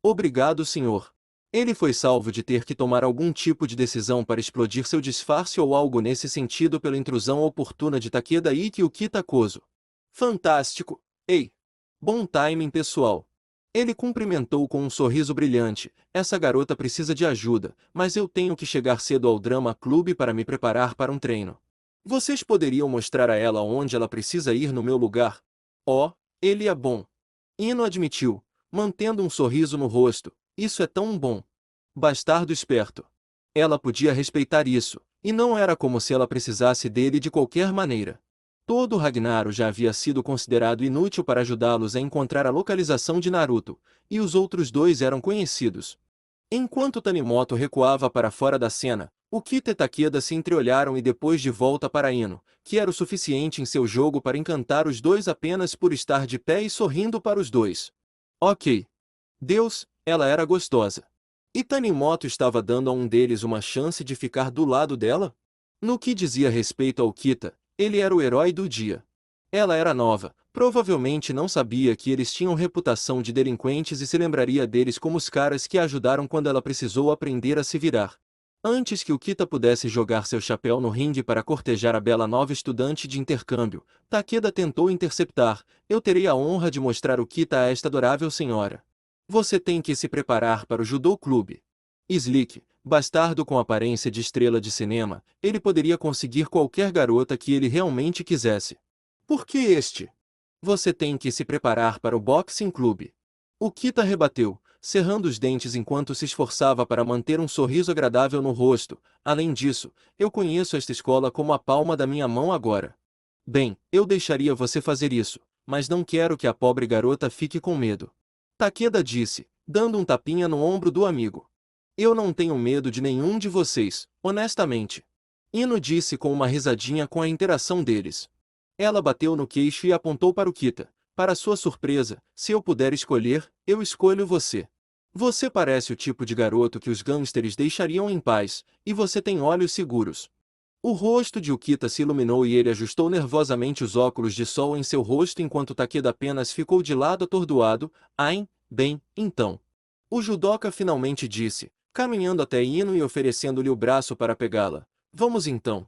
Obrigado, senhor. Ele foi salvo de ter que tomar algum tipo de decisão para explodir seu disfarce ou algo nesse sentido pela intrusão oportuna de Takeda Iki e Ukita Kozo. Fantástico! Ei! Bom timing, pessoal! Ele cumprimentou com um sorriso brilhante. Essa garota precisa de ajuda, mas eu tenho que chegar cedo ao Drama Club para me preparar para um treino. Vocês poderiam mostrar a ela onde ela precisa ir no meu lugar? Oh, ele é bom. Ino admitiu, mantendo um sorriso no rosto. Isso é tão bom. Bastardo esperto. Ela podia respeitar isso, e não era como se ela precisasse dele de qualquer maneira. Todo Ragnaros já havia sido considerado inútil para ajudá-los a encontrar a localização de Naruto, e os outros dois eram conhecidos. Enquanto Tanimoto recuava para fora da cena, Ukita e Takeda se entreolharam e depois de volta para Ino, que era o suficiente em seu jogo para encantar os dois apenas por estar de pé e sorrindo para os dois. Ok. Deus, ela era gostosa. E Tanimoto estava dando a um deles uma chance de ficar do lado dela? No que dizia respeito ao Ukita, ele era o herói do dia. Ela era nova, provavelmente não sabia que eles tinham reputação de delinquentes e se lembraria deles como os caras que a ajudaram quando ela precisou aprender a se virar. Antes que Ukita pudesse jogar seu chapéu no ringue para cortejar a bela nova estudante de intercâmbio, Takeda tentou interceptar. Eu terei a honra de mostrar Ukita a esta adorável senhora. Você tem que se preparar para o Judô Clube. Slick, bastardo com aparência de estrela de cinema, ele poderia conseguir qualquer garota que ele realmente quisesse. Por que este? Você tem que se preparar para o Boxing Clube. Ukita rebateu, cerrando os dentes enquanto se esforçava para manter um sorriso agradável no rosto. Além disso, eu conheço esta escola como a palma da minha mão agora. Bem, eu deixaria você fazer isso, mas não quero que a pobre garota fique com medo. Takeda disse, dando um tapinha no ombro do amigo. Eu não tenho medo de nenhum de vocês, honestamente. Ino disse com uma risadinha com a interação deles. Ela bateu no queixo e apontou para Ukita. Para sua surpresa, se eu puder escolher, eu escolho você. Você parece o tipo de garoto que os gangsters deixariam em paz, e você tem olhos seguros. O rosto de Ukita se iluminou e ele ajustou nervosamente os óculos de sol em seu rosto enquanto Takeda apenas ficou de lado atordoado. Bem, então. O judoca finalmente disse, caminhando até Ino e oferecendo-lhe o braço para pegá-la. Vamos então.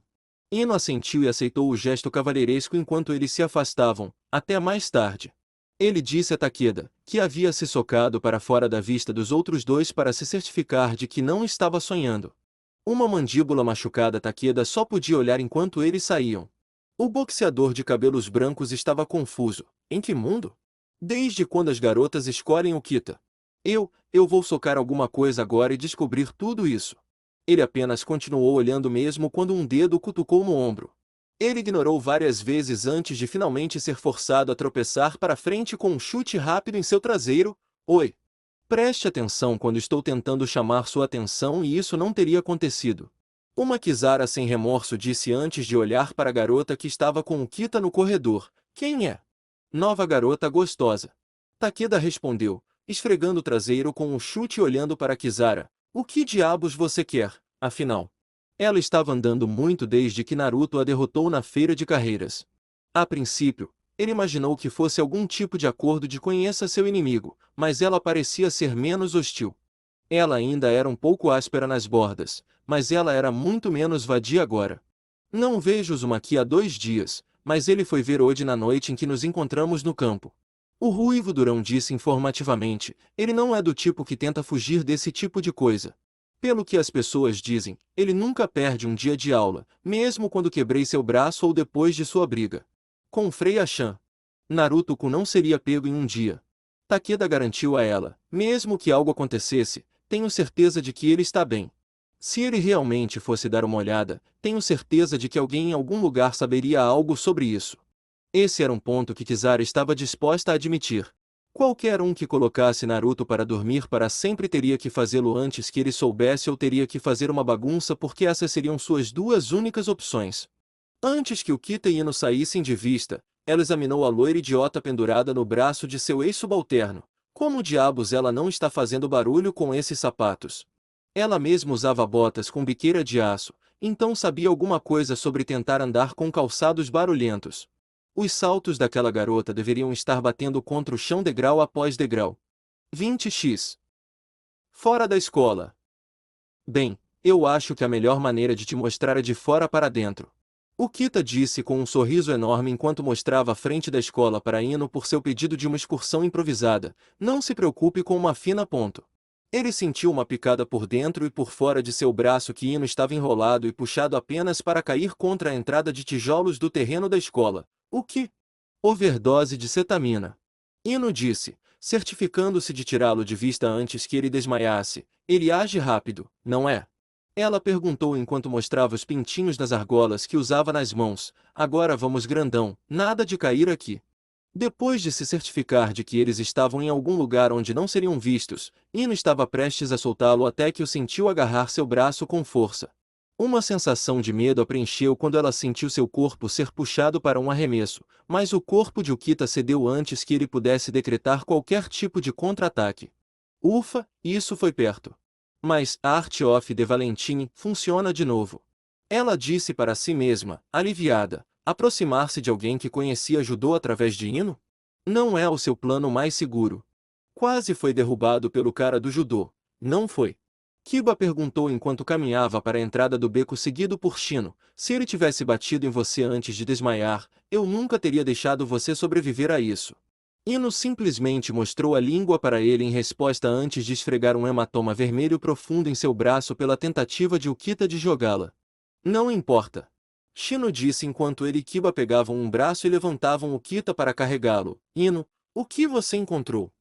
Ino assentiu e aceitou o gesto cavalheiresco enquanto eles se afastavam. Até mais tarde. Ele disse a Takeda, que havia se socado para fora da vista dos outros dois para se certificar de que não estava sonhando. Uma mandíbula machucada Takeda só podia olhar enquanto eles saíam. O boxeador de cabelos brancos estava confuso. Em que mundo? Desde quando as garotas escolhem o Kita? Eu vou socar alguma coisa agora e descobrir tudo isso. Ele apenas continuou olhando mesmo quando um dedo o cutucou no ombro. Ele ignorou várias vezes antes de finalmente ser forçado a tropeçar para frente com um chute rápido em seu traseiro. Oi! Preste atenção quando estou tentando chamar sua atenção e isso não teria acontecido. Uma Kizara sem remorso disse antes de olhar para a garota que estava com o Kita no corredor. Quem é? Nova garota gostosa. Takeda respondeu, esfregando o traseiro com um chute e olhando para Kizara. O que diabos você quer, afinal? Ela estava andando muito desde que Naruto a derrotou na feira de carreiras. A princípio, ele imaginou que fosse algum tipo de acordo de conheça seu inimigo, mas ela parecia ser menos hostil. Ela ainda era um pouco áspera nas bordas, mas ela era muito menos vadia agora. Não vejo Uzumaki há 2 dias, mas ele foi ver Odi na noite em que nos encontramos no campo. O ruivo durão disse informativamente, ele não é do tipo que tenta fugir desse tipo de coisa. Pelo que as pessoas dizem, ele nunca perde um dia de aula, mesmo quando quebrei seu braço ou depois de sua briga com Freya-chan. Naruto-kun não seria pego em um dia. Takeda garantiu a ela, mesmo que algo acontecesse, tenho certeza de que ele está bem. Se ele realmente fosse dar uma olhada, tenho certeza de que alguém em algum lugar saberia algo sobre isso. Esse era um ponto que Kizara estava disposta a admitir. Qualquer um que colocasse Naruto para dormir para sempre teria que fazê-lo antes que ele soubesse ou teria que fazer uma bagunça porque essas seriam suas 2 únicas opções. Antes que o Kita e Ino saíssem de vista, ela examinou a loira idiota pendurada no braço de seu ex-subalterno. Como diabos ela não está fazendo barulho com esses sapatos? Ela mesma usava botas com biqueira de aço, então sabia alguma coisa sobre tentar andar com calçados barulhentos. Os saltos daquela garota deveriam estar batendo contra o chão degrau após degrau. 20x. Fora da escola. Bem, eu acho que a melhor maneira de te mostrar é de fora para dentro. O Kita disse com um sorriso enorme enquanto mostrava a frente da escola para Ino por seu pedido de uma excursão improvisada. Não se preocupe com uma fina ponto. Ele sentiu uma picada por dentro e por fora de seu braço que Ino estava enrolado e puxado apenas para cair contra a entrada de tijolos do terreno da escola. O que? Overdose de cetamina. Ino disse, certificando-se de tirá-lo de vista antes que ele desmaiasse. Ele age rápido, não é? Ela perguntou enquanto mostrava os pintinhos nas argolas que usava nas mãos. Agora vamos grandão, nada de cair aqui. Depois de se certificar de que eles estavam em algum lugar onde não seriam vistos, Ino estava prestes a soltá-lo até que o sentiu agarrar seu braço com força. Uma sensação de medo a preencheu quando ela sentiu seu corpo ser puxado para um arremesso, mas o corpo de Ukita cedeu antes que ele pudesse decretar qualquer tipo de contra-ataque. Ufa, isso foi perto. Mas a Art of the Valentine funciona de novo. Ela disse para si mesma, aliviada. Aproximar-se de alguém que conhecia judô através de Ino? Não é o seu plano mais seguro. Quase foi derrubado pelo cara do judô, não foi? Kiba perguntou enquanto caminhava para a entrada do beco seguido por Shino. Se ele tivesse batido em você antes de desmaiar, eu nunca teria deixado você sobreviver a isso. Ino simplesmente mostrou a língua para ele em resposta antes de esfregar um hematoma vermelho profundo em seu braço pela tentativa de Ukita de jogá-la. Não importa. Shino disse enquanto ele e Kiba pegavam um braço e levantavam Ukita para carregá-lo. Ino, o que você encontrou?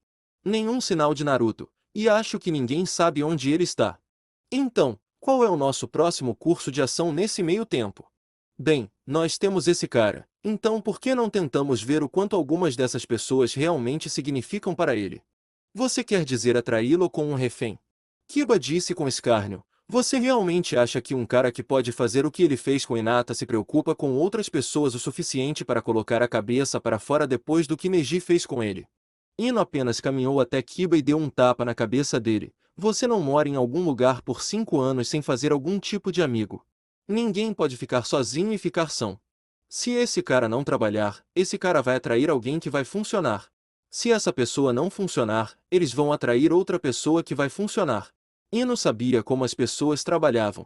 Nenhum sinal de Naruto, e acho que ninguém sabe onde ele está. Então, qual é o nosso próximo curso de ação nesse meio tempo? Bem, nós temos esse cara, então por que não tentamos ver o quanto algumas dessas pessoas realmente significam para ele? Você quer dizer atraí-lo com um refém? Kiba disse com escárnio. Você realmente acha que um cara que pode fazer o que ele fez com Hinata se preocupa com outras pessoas o suficiente para colocar a cabeça para fora depois do que Neji fez com ele? Ino apenas caminhou até Kiba e deu um tapa na cabeça dele. Você não mora em algum lugar por 5 anos sem fazer algum tipo de amigo. Ninguém pode ficar sozinho e ficar são. Se esse cara não trabalhar, esse cara vai atrair alguém que vai funcionar. Se essa pessoa não funcionar, eles vão atrair outra pessoa que vai funcionar. Ino sabia como as pessoas trabalhavam.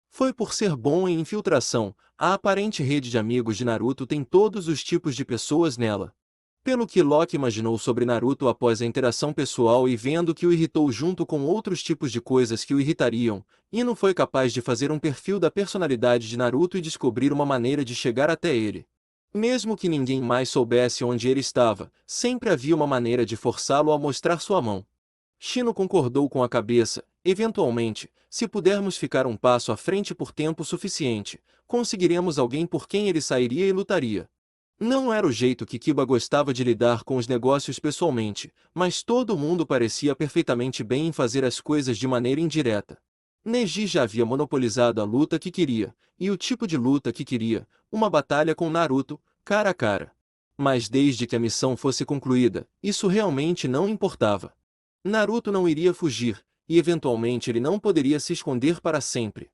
Foi por ser bom em infiltração, a aparente rede de amigos de Naruto tem todos os tipos de pessoas nela. Pelo que Loki imaginou sobre Naruto após a interação pessoal e vendo que o irritou junto com outros tipos de coisas que o irritariam, Ino foi capaz de fazer um perfil da personalidade de Naruto e descobrir uma maneira de chegar até ele. Mesmo que ninguém mais soubesse onde ele estava, sempre havia uma maneira de forçá-lo a mostrar sua mão. Shino concordou com a cabeça. Eventualmente, se pudermos ficar um passo à frente por tempo suficiente, conseguiremos alguém por quem ele sairia e lutaria. Não era o jeito que Kiba gostava de lidar com os negócios pessoalmente, mas todo mundo parecia perfeitamente bem em fazer as coisas de maneira indireta. Neji já havia monopolizado a luta que queria, e o tipo de luta que queria, uma batalha com Naruto, cara a cara. Mas desde que a missão fosse concluída, isso realmente não importava. Naruto não iria fugir, e eventualmente ele não poderia se esconder para sempre.